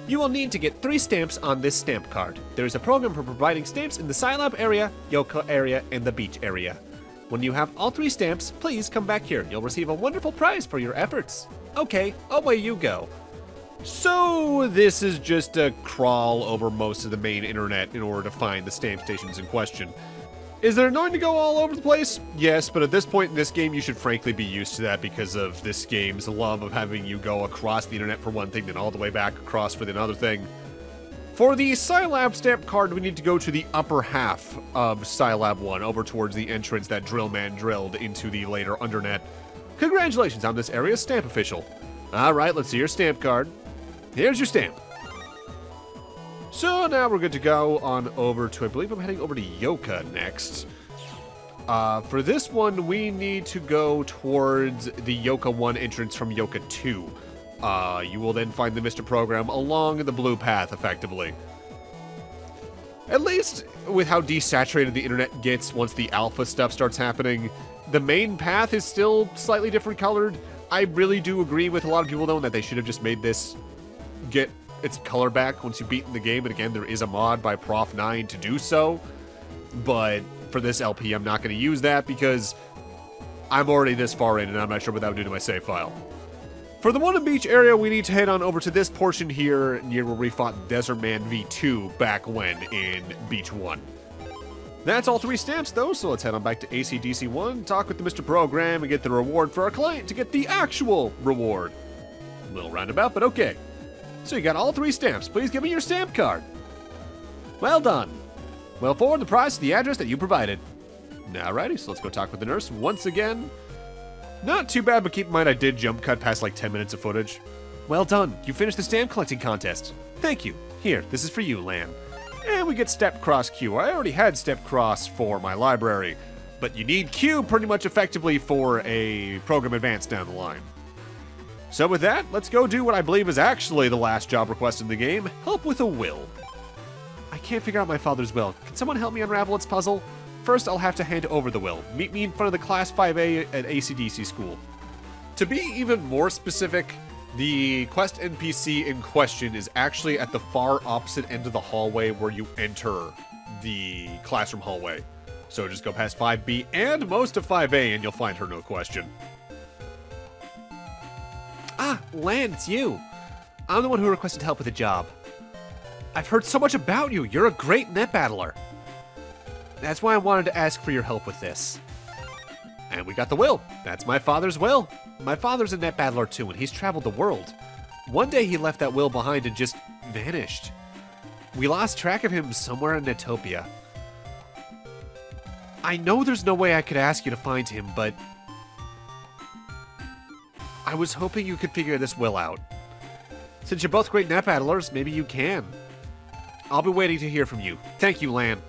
You will need to get 3 stamps on this stamp card. There is a program for providing stamps in the Scilab area, Yoka area, and the beach area. When you have all 3 stamps, please come back here. You'll receive a wonderful prize for your efforts. Okay, away you go. So this is just a crawl over most of the main internet in order to find the stamp stations in question. Is there annoying to go all over the place? Yes, but at this point in this game, you should frankly be used to that because of this game's love of having you go across the internet for one thing, then all the way back across for another thing. For the Scilab stamp card, we need to go to the upper half of Scilab 1, over towards the entrance that Drillman drilled into the later Undernet. Congratulations on this area's stamp official. Alright, let's see your stamp card. Here's your stamp. So now we're good to go on over to, I believe I'm heading over to Yoka next. For this one, we need to go towards the Yoka 1 entrance from Yoka 2. You will then find the Mr. Program along the blue path, effectively. At least with how desaturated the internet gets once the alpha stuff starts happening, the main path is still slightly different colored. I really do agree with a lot of people, though, that they should have just made this get its color back once you've beaten the game, and again, there is a mod by Prof9 to do so, but for this LP, I'm not going to use that because I'm already this far in, and I'm not sure what that would do to my save file. For the One Beach area, we need to head on over to this portion here, near where we fought Desert Man V2 back when in Beach 1. That's all 3 stamps, though, so let's head on back to AC/DC 1, talk with the Mr. Program, and get the reward for our client to get the actual reward. A little roundabout, but okay. So you got all 3 stamps. Please give me your stamp card. Well done. We'll forward the prize to the address that you provided. Alrighty, so let's go talk with the nurse once again. Not too bad, but keep in mind I did jump cut past like 10 minutes of footage. Well done. You finished the stamp collecting contest. Thank you. Here, this is for you, Lan. And we get Step Cross Q. I already had Step Cross for my library, but you need Q pretty much effectively for a program advance down the line. So with that, let's go do what I believe is actually the last job request in the game, help with a will. I can't figure out my father's will. Can someone help me unravel its puzzle? First, I'll have to hand over the will. Meet me in front of the Class 5A at AC/DC school. To be even more specific, the quest NPC in question is actually at the far opposite end of the hallway where you enter the classroom hallway. So just go past 5B and most of 5A and you'll find her, no question. Ah, Lan, it's you. I'm the one who requested help with a job. I've heard so much about you. You're a great net battler. That's why I wanted to ask for your help with this. And we got the will. That's my father's will. My father's a net battler too, and he's traveled the world. One day he left that will behind and just vanished. We lost track of him somewhere in Netopia. I know there's no way I could ask you to find him, but I was hoping you could figure this will out. Since you're both great net battlers, maybe you can. I'll be waiting to hear from you. Thank you, Lan.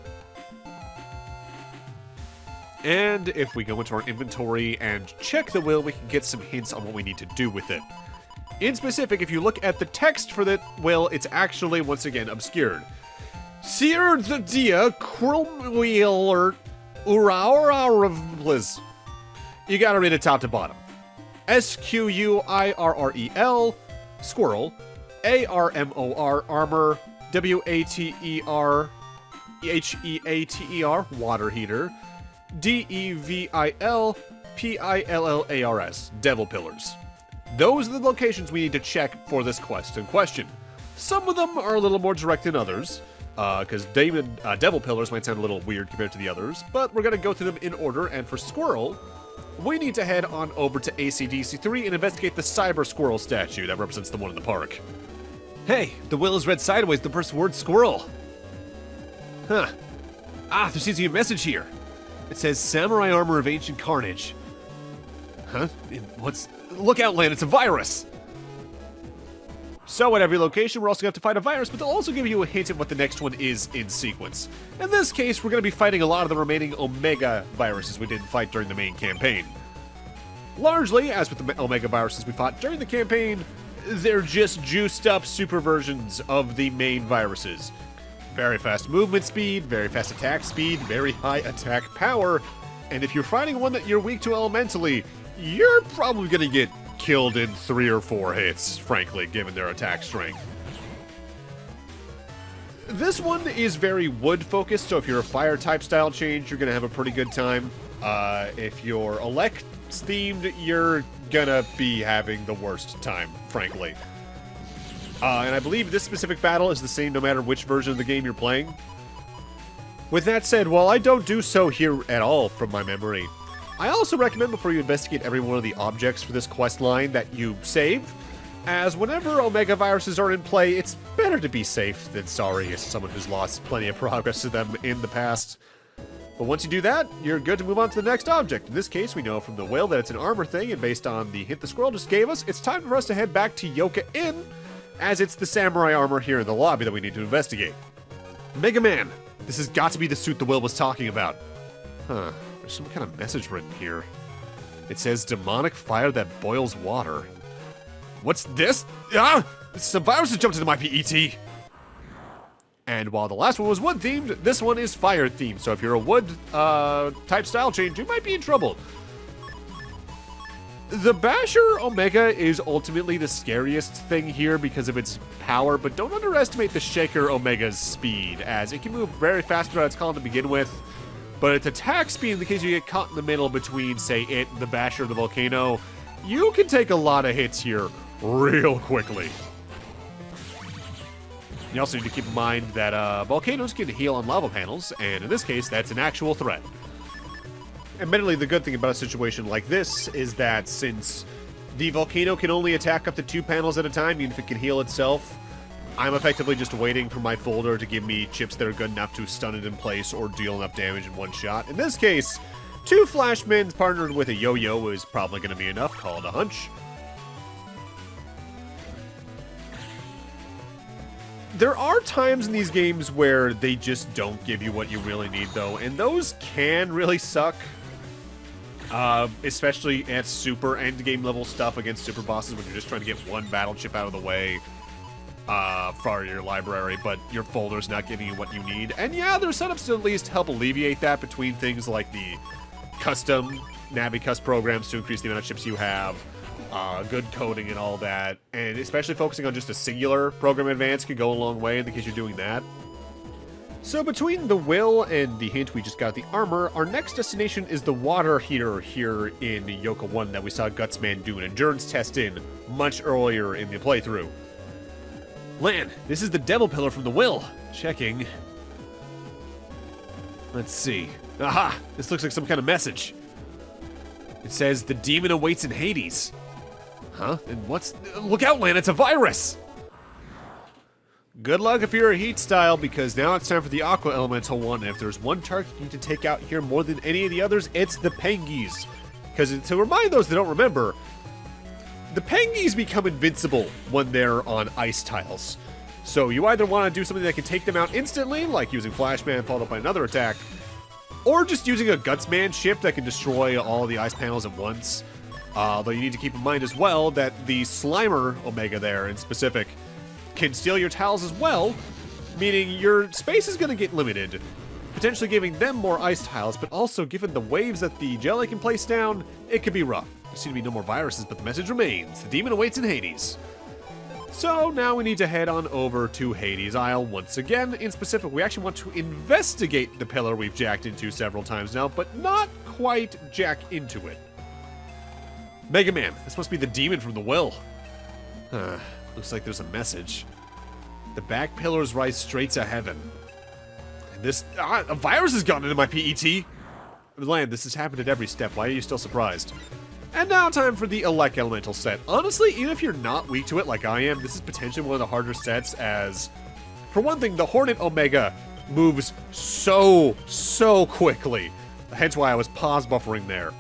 And if we go into our inventory and check the will, we can get some hints on what we need to do with it. In specific, if you look at the text for the will, it's actually, once again, obscured. Seer the dia quirlwheeler uraurarvliz. You gotta read it top to bottom. SQUIRREL, squirrel, ARMOR, armor, WATER, water heater, DEVILPILLARS, devil pillars. Those are the locations we need to check for this quest in question. Some of them are a little more direct than others, because devil pillars might sound a little weird compared to the others, but we're going to go through them in order, and for squirrel, we need to head on over to ACDC3 and investigate the cyber squirrel statue that represents the one in the park. Hey, the will is read sideways, the first word squirrel. Huh. Ah, there seems to be a message here. It says Samurai Armor of Ancient Carnage. Huh? What's... Look out, Lan, it's a virus! So at every location, we're also going to have to fight a virus, but they'll also give you a hint at what the next one is in sequence. In this case, we're going to be fighting a lot of the remaining Omega viruses we didn't fight during the main campaign. Largely, as with the Omega viruses we fought during the campaign, they're just juiced up super versions of the main viruses. Very fast movement speed, very fast attack speed, very high attack power, and if you're fighting one that you're weak to elementally, you're probably going to get killed in 3 or 4 hits, frankly, given their attack strength. This one is very wood-focused, so if you're a fire-type style change, you're going to have a pretty good time. If you're elect-themed, you're gonna be having the worst time, frankly. And I believe this specific battle is the same no matter which version of the game you're playing. With that said, while I don't do so here at all from my memory, I also recommend before you investigate every one of the objects for this quest line that you save, as whenever Omega viruses are in play, it's better to be safe than sorry as someone who's lost plenty of progress to them in the past. But once you do that, you're good to move on to the next object. In this case, we know from the whale that it's an armor thing, and based on the hint the squirrel just gave us, it's time for us to head back to Yoka Inn, as it's the samurai armor here in the lobby that we need to investigate. Megaman, this has got to be the suit the whale was talking about. Huh. There's some kind of message written here. It says, demonic fire that boils water. What's this? Ah! Some viruses jumped into my PET! And while the last one was wood-themed, this one is fire-themed. So if you're a wood type style change, you might be in trouble. The Basher Omega is ultimately the scariest thing here because of its power, but don't underestimate the Shaker Omega's speed, as it can move very fast throughout its column to begin with. But its attack speed, in the case you get caught in the middle between, say, it, the Basher, the Volcano, you can take a lot of hits here real quickly. You also need to keep in mind that volcanoes can heal on lava panels, and in this case, that's an actual threat. Admittedly, the good thing about a situation like this is that since the volcano can only attack up to 2 panels at a time, even if it can heal itself, I'm effectively just waiting for my folder to give me chips that are good enough to stun it in place or deal enough damage in one shot. In this case, 2 Flashmans partnered with a yo-yo is probably going to be enough, call it a hunch. There are times in these games where they just don't give you what you really need, though, and those can really suck. Especially at super endgame level stuff against super bosses when you're just trying to get one battle chip out of the way for your library, but your folder's not giving you what you need. And yeah, there's setups to at least help alleviate that between things like the custom NaviCust programs to increase the amount of chips you have, good coding and all that, and especially focusing on just a singular program advance could go a long way in the case you're doing that. So between the will and the hint we just got the armor, our next destination is the water heater here in Yoka 1 that we saw Gutsman do an endurance test in much earlier in the playthrough. Lan, this is the devil pillar from the will. Checking. Let's see. Aha! This looks like some kind of message. It says, the demon awaits in Hades. Huh? And what's... Look out, Lan, it's a virus! Good luck if you're a heat style, because now it's time for the Aqua Elemental one, and if there's one target you need to take out here more than any of the others, it's the Pengies. Because to remind those that don't remember, the Pengies become invincible when they're on ice tiles. So you either want to do something that can take them out instantly, like using Flashman followed up by another attack, or just using a Gutsman ship that can destroy all the ice panels at once. Though you need to keep in mind as well that the Slimer Omega there in specific can steal your tiles as well, meaning your space is going to get limited, potentially giving them more ice tiles, but also given the waves that the jelly can place down, it could be rough. There seem to be no more viruses, but the message remains. The demon awaits in Hades. So now we need to head on over to Hades Isle once again. In specific, we actually want to investigate the pillar we've jacked into several times now, but not quite jack into it. Megaman, this must be the demon from the well. Looks like there's a message. The back pillars rise straight to heaven. And this... a virus has gotten into my PET! Land, this has happened at every step. Why are you still surprised? And now time for the Elect Elemental set. Honestly, even if you're not weak to it like I am, this is potentially one of the harder sets as, for one thing, the Hornet Omega moves so quickly. Hence why I was pause buffering there.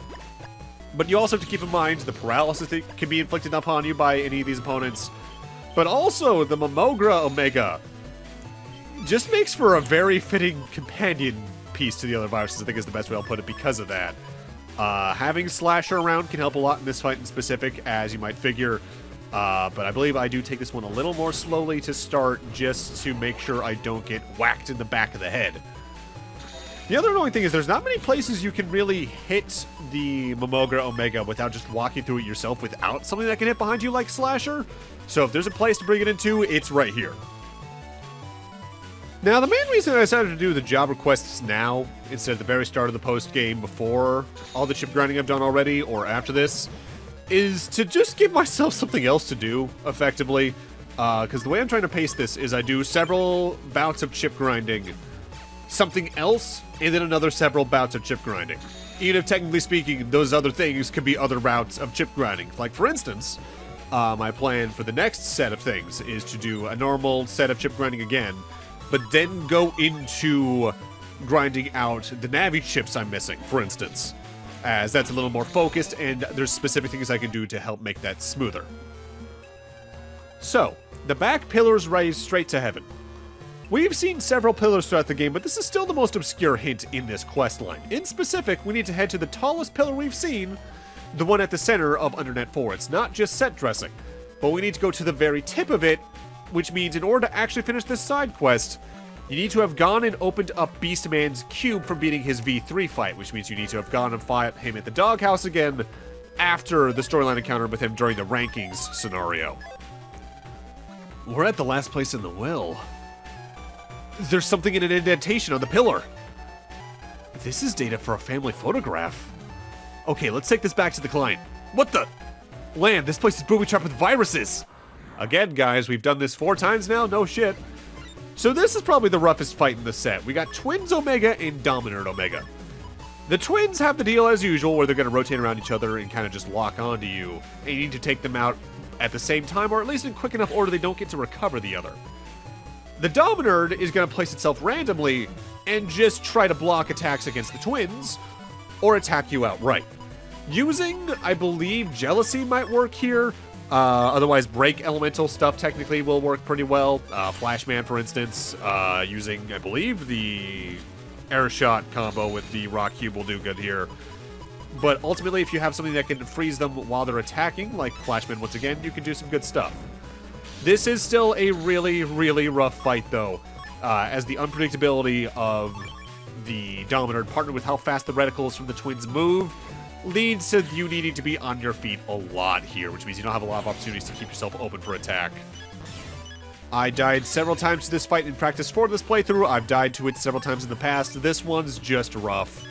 But you also have to keep in mind the paralysis that can be inflicted upon you by any of these opponents. But also, the Momogra Omega just makes for a very fitting companion piece to the other viruses, I think is the best way I'll put it because of that. Having Slasher around can help a lot in this fight in specific, as you might figure. But I believe I do take this one a little more slowly to start, just to make sure I don't get whacked in the back of the head. The other annoying thing is there's not many places you can really hit the Momogra Omega without just walking through it yourself without something that can hit behind you like Slasher. So if there's a place to bring it into, it's right here. Now, the main reason I decided to do the job requests now, instead of the very start of the post-game before all the chip grinding I've done already, or after this, is to just give myself something else to do, effectively. Because the way I'm trying to pace this is I do several bouts of chip grinding, something else, and then another several bouts of chip grinding. Even if, technically speaking, those other things could be other bouts of chip grinding. Like, for instance, my plan for the next set of things is to do a normal set of chip grinding again, but then go into grinding out the Navi chips I'm missing, for instance, as that's a little more focused and there's specific things I can do to help make that smoother. So, the back pillars rise straight to heaven. We've seen several pillars throughout the game, but this is still the most obscure hint in this questline. In specific, we need to head to the tallest pillar we've seen, the one at the center of Undernet 4. It's not just set dressing, but we need to go to the very tip of it, which means in order to actually finish this side quest, you need to have gone and opened up Beastman's cube from beating his V3 fight, which means you need to have gone and fought him at the doghouse again after the storyline encounter with him during the rankings scenario. We're at the last place in the will. There's something in an indentation on the pillar. This is data for a family photograph. Okay, let's take this back to the client. What the? Land, this place is booby-trapped with viruses. Again, guys, we've done this 4 times now, no shit. So this is probably the roughest fight in the set. We got Twins Omega and Dominant Omega. The Twins have the deal as usual where they're going to rotate around each other and kind of just lock onto you. And you need to take them out at the same time, or at least in quick enough order they don't get to recover the other. The Dominard is going to place itself randomly and just try to block attacks against the Twins, or attack you outright. Using, I believe, Jealousy might work here. Otherwise, Break Elemental stuff technically will work pretty well. Flashman, for instance, using, I believe, the Air Shot combo with the Rock Cube will do good here. But ultimately, if you have something that can freeze them while they're attacking, like Flashman once again, you can do some good stuff. This is still a really, really rough fight, though, as the unpredictability of the Dominard, partnered with how fast the reticles from the Twins move, leads to you needing to be on your feet a lot here, which means you don't have a lot of opportunities to keep yourself open for attack. I died several times to this fight in practice for this playthrough. I've died to it several times in the past. This one's just rough.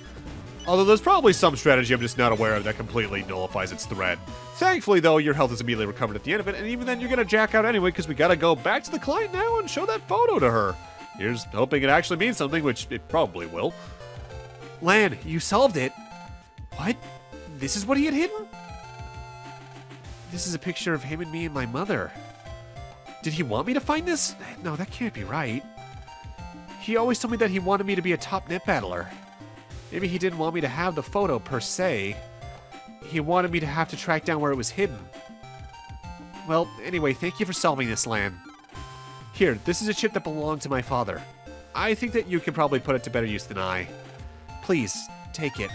Although there's probably some strategy I'm just not aware of that completely nullifies its threat. Thankfully, though, your health is immediately recovered at the end of it, and even then you're going to jack out anyway, because we got to go back to the client now and show that photo to her. Here's hoping it actually means something, which it probably will. Lan, you solved it. What? This is what he had hidden? This is a picture of him and me and my mother. Did he want me to find this? No, that can't be right. He always told me that he wanted me to be a top net battler. Maybe he didn't want me to have the photo per se. He wanted me to have to track down where it was hidden. Well, anyway, thank you for solving this, Lan. Here, this is a chip that belonged to my father. I think that you can probably put it to better use than I. Please, take it.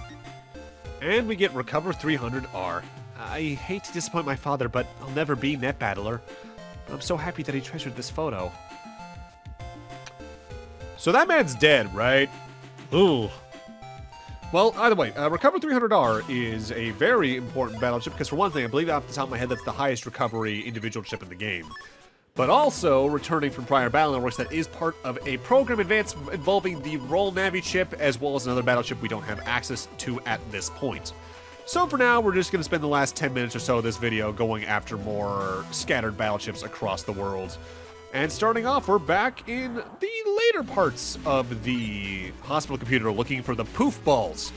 And we get Recover 300R. I hate to disappoint my father, but I'll never be Net Battler. I'm so happy that he treasured this photo. So that man's dead, right? Ooh. Well, either way, Recover 300R is a very important battle chip, because for one thing, I believe off the top of my head that's the highest recovery individual chip in the game. But also, returning from prior battle networks, that is part of a program advance involving the Roll Navi chip, as well as another battle chip we don't have access to at this point. So for now, we're just going to spend the last 10 minutes or so of this video going after more scattered battle chips across the world. And starting off, we're back in the later parts of the hospital computer looking for the poof balls.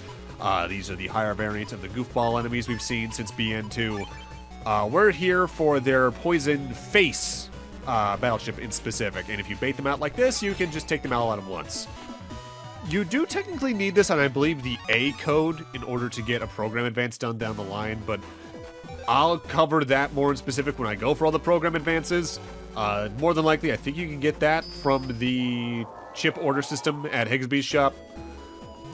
These are the higher variants of the goofball enemies we've seen since BN2. We're here for their poison face battleship in specific, and if you bait them out like this, you can just take them out at once. You do technically need this on, I believe, the A code in order to get a program advance done down the line, but I'll cover that more in specific when I go for all the program advances. More than likely, I think you can get that from the chip order system at Higsby's shop.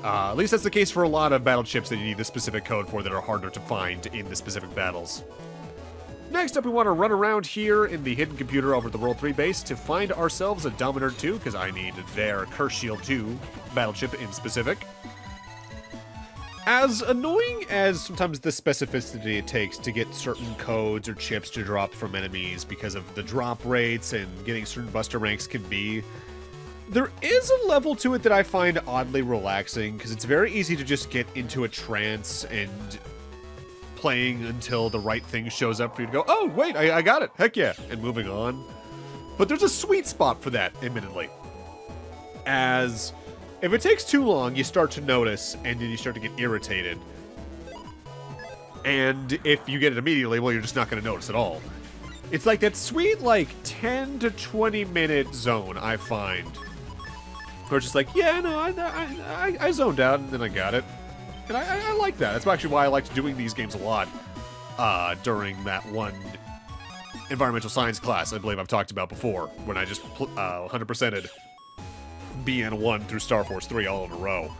At least that's the case for a lot of battleships that you need the specific code for that are harder to find in the specific battles. Next up, we want to run around here in the hidden computer over at the World 3 base to find ourselves a Dominator 2, because I need their Curse Shield 2 battleship in specific. As annoying as sometimes the specificity it takes to get certain codes or chips to drop from enemies because of the drop rates and getting certain buster ranks can be, there is a level to it that I find oddly relaxing, because it's very easy to just get into a trance and playing until the right thing shows up for you to go, oh, wait, I got it, heck yeah, and moving on. But there's a sweet spot for that, admittedly. As if it takes too long, you start to notice, and then you start to get irritated. And if you get it immediately, well, you're just not going to notice at all. It's like that sweet, 10 to 20 minute zone, I find. Where it's just like, yeah, no, I zoned out, and then I got it. And I like that. That's actually why I liked doing these games a lot during that one environmental science class I believe I've talked about before, when I just 100%ed BN1 through Star Force 3 all in a row.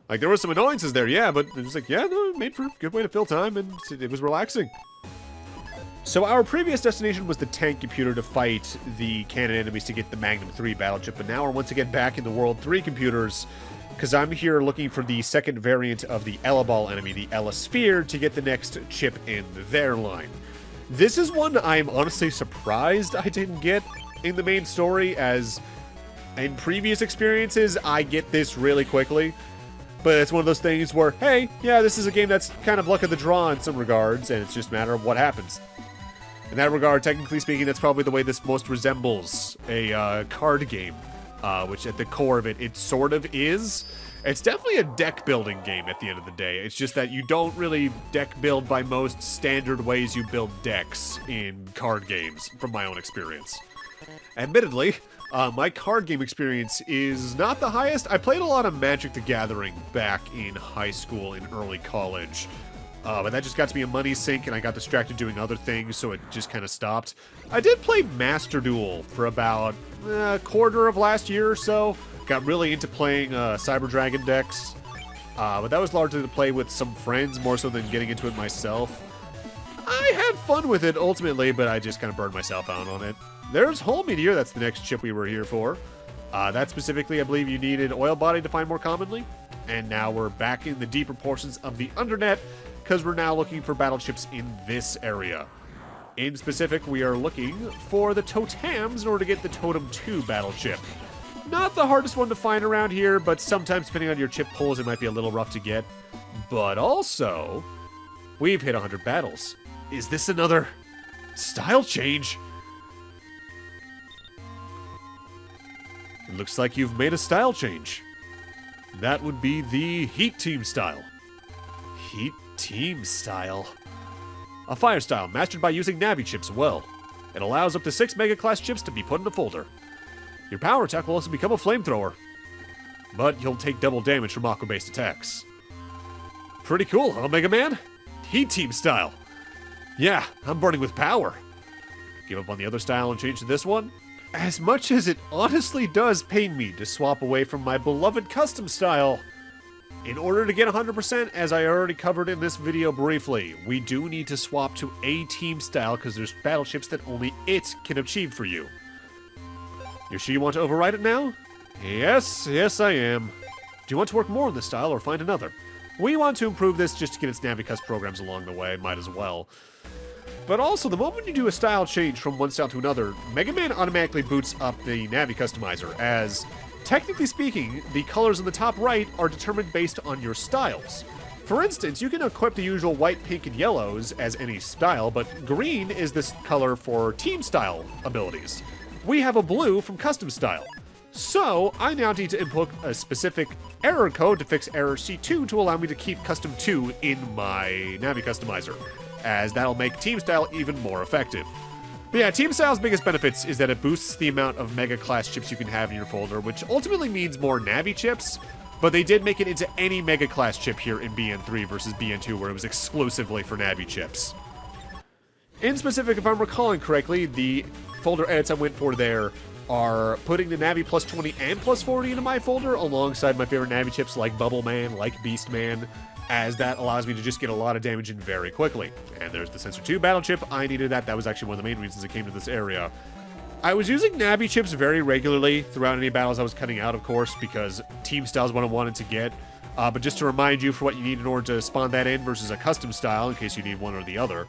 Like, there were some annoyances there, yeah, but it was like, yeah, no, it made for a good way to fill time, and it was relaxing. So our previous destination was the tank computer to fight the cannon enemies to get the Magnum 3 battleship, but now we're once again back in the World 3 computers, because I'm here looking for the second variant of the Ella Ball enemy, the Ella Sphere, to get the next chip in their line. This is one I'm honestly surprised I didn't get in the main story, as in previous experiences, I get this really quickly. But it's one of those things where, hey, yeah, this is a game that's kind of luck of the draw in some regards, and it's just a matter of what happens. In that regard, technically speaking, that's probably the way this most resembles a card game. Which at the core of it, it sort of is. It's definitely a deck building game at the end of the day. It's just that you don't really deck build by most standard ways you build decks in card games, from my own experience. Admittedly, my card game experience is not the highest. I played a lot of Magic the Gathering back in high school and early college. But that just got to be a money sink, and I got distracted doing other things, so it just kind of stopped. I did play Master Duel for about a quarter of last year or so. Got really into playing Cyber Dragon decks. But that was largely to play with some friends, more so than getting into it myself. I had fun with it, ultimately, but I just kind of burned myself out on it. There's Hull Meteor, that's the next chip we were here for. That specifically, I believe you needed Oil Body to find more commonly. And now we're back in the deeper portions of the Undernet, because we're now looking for battleships in this area. In specific, we are looking for the Totams in order to get the Totem 2 battleship. Not the hardest one to find around here, but sometimes, depending on your chip pulls, it might be a little rough to get. But also, we've hit 100 battles. Is this another style change? It looks like you've made a style change. That would be the Heat Team style. Heat Team style. A fire style mastered by using Navi chips well. It allows up to 6 Mega Class chips to be put in a folder. Your power attack will also become a flamethrower, but you'll take double damage from aqua-based attacks. Pretty cool, huh, Mega Man? Heat Team style. Yeah, I'm burning with power. Give up on the other style and change to this one? As much as it honestly does pain me to swap away from my beloved custom style, in order to get 100%, as I already covered in this video briefly, we do need to swap to A-Team style because there's battleships that only it can achieve for you. You're sure you want to override it now? Yes, I am. Do you want to work more on this style or find another? We want to improve this just to get its NaviCust programs along the way, might as well. But also, the moment you do a style change from one style to another, Mega Man automatically boots up the Navi Customizer, as technically speaking, the colors in the top right are determined based on your styles. For instance, you can equip the usual white, pink, and yellows as any style, but green is this color for team style abilities. We have a blue from custom style. So I now need to input a specific error code to fix error C2 to allow me to keep custom 2 in my Navi customizer, as that'll make team style even more effective. But yeah, team style's biggest benefits is that it boosts the amount of mega class chips you can have in your folder, which ultimately means more Navi chips, but they did make it into any mega class chip here in BN3 versus BN2, where it was exclusively for Navi chips. In specific, if I'm recalling correctly, the folder edits I went for there are putting the Navi plus 20 and plus 40 into my folder alongside my favorite Navi chips like Bubble Man, like Beast Man, as that allows me to just get a lot of damage in very quickly. And there's the Sensor 2 battle chip. I needed that. That was actually one of the main reasons I came to this area. I was using Navi chips very regularly throughout any battles I was cutting out, of course, because team style is what I wanted to get. But just to remind you for what you need in order to spawn that in versus a custom style, in case you need one or the other.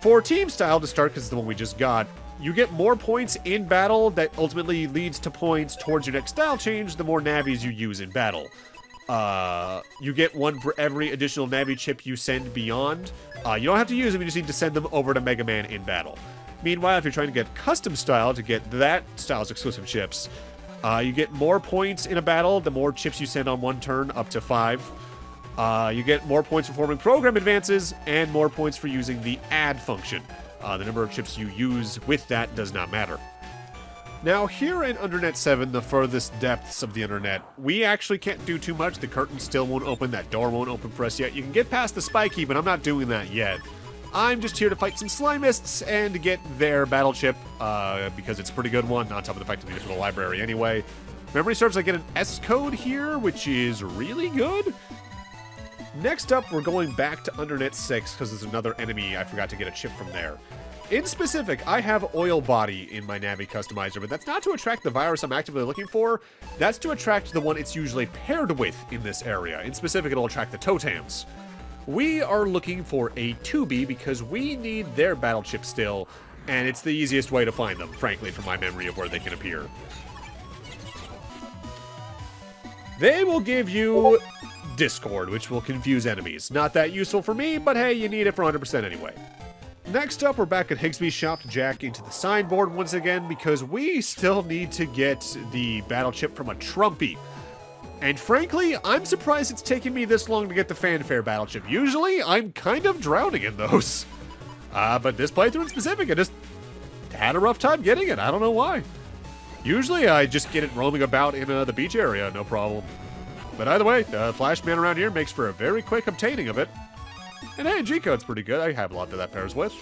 For team style to start, because it's the one we just got, you get more points in battle that ultimately leads to points towards your next style change the more Navis you use in battle. You get one for every additional Navi chip you send beyond. You don't have to use them, you just need to send them over to Megaman in battle. Meanwhile, if you're trying to get custom style to get that style's exclusive chips, you get more points in a battle the more chips you send on one turn, up to 5. You get more points for forming program advances, and more points for using the add function. The number of chips you use with that does not matter. Now, here in Undernet 7, the furthest depths of the internet, we actually can't do too much. The curtain still won't open, that door won't open for us yet. You can get past the spiky, but I'm not doing that yet. I'm just here to fight some Slimists and to get their battle chip, because it's a pretty good one, on top of the fact that we need it for the library anyway. Memory serves, I get an S code here, which is really good. Next up, we're going back to Undernet 6, because there's another enemy I forgot to get a chip from there. In specific, I have Oil Body in my Navi customizer, but that's not to attract the virus I'm actively looking for. That's to attract the one it's usually paired with in this area. In specific, it'll attract the Totams. We are looking for a 2B because we need their battle chip still, and it's the easiest way to find them, frankly, from my memory of where they can appear. They will give you Discord, which will confuse enemies. Not that useful for me, but hey, you need it for 100% anyway. Next up, we're back at Higsby's shop to jack into the signboard once again, because we still need to get the battle chip from a Trumpy. And frankly, I'm surprised it's taken me this long to get the Fanfare battle chip. Usually, I'm kind of drowning in those. But this playthrough in specific, I just had a rough time getting it. I don't know why. Usually, I just get it roaming about in the beach area, no problem. But either way, the Flashman around here makes for a very quick obtaining of it. And hey, G-Code's pretty good. I have a lot that pairs with.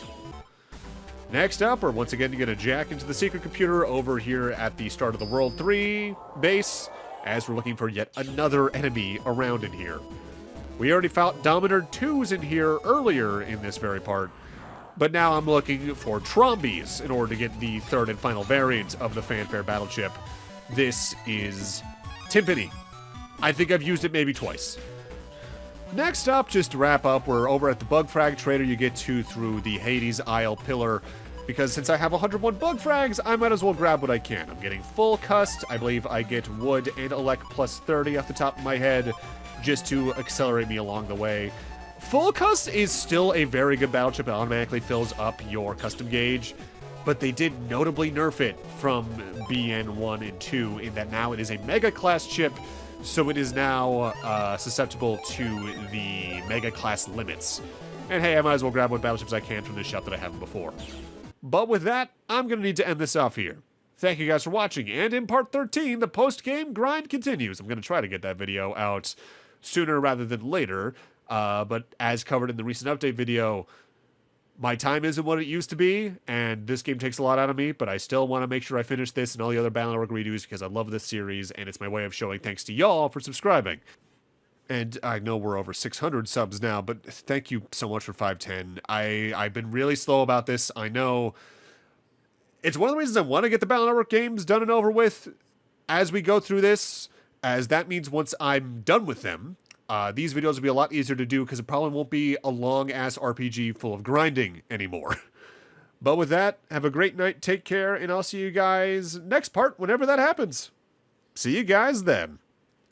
Next up, we're once again going to jack into the secret computer over here at the Start of the World 3 base, as we're looking for yet another enemy around in here. We already fought Dominator 2s in here earlier in this very part, but now I'm looking for Trombies in order to get the third and final variant of the Fanfare battle chip. This is Timpani. I think I've used it maybe twice. Next up, just to wrap up, we're over at the Bug Frag Trader you get to through the Hades Isle Pillar, because since I have 101 Bug Frags, I might as well grab what I can. I'm getting full cust. I believe I get wood and elect plus 30 off the top of my head, just to accelerate me along the way. Full cust is still a very good battle chip. It automatically fills up your custom gauge, but they did notably nerf it from BN1 and 2 in that now it is a mega class chip, so it is now susceptible to the mega class limits. And hey, I might as well grab what battleships I can from this shop that I haven't before. But with that, I'm going to need to end this off here. Thank you guys for watching, and in part 13, the post-game grind continues. I'm going to try to get that video out sooner rather than later, but as covered in the recent update video, my time isn't what it used to be, and this game takes a lot out of me, but I still want to make sure I finish this and all the other Battle Network redos because I love this series, and it's my way of showing thanks to y'all for subscribing. And I know we're over 600 subs now, but thank you so much for 510. I've been really slow about this. I know it's one of the reasons I want to get the Battle Network games done and over with as we go through this, as that means once I'm done with them, these videos will be a lot easier to do because it probably won't be a long-ass RPG full of grinding anymore. But with that, have a great night, take care, and I'll see you guys next part whenever that happens. See you guys then.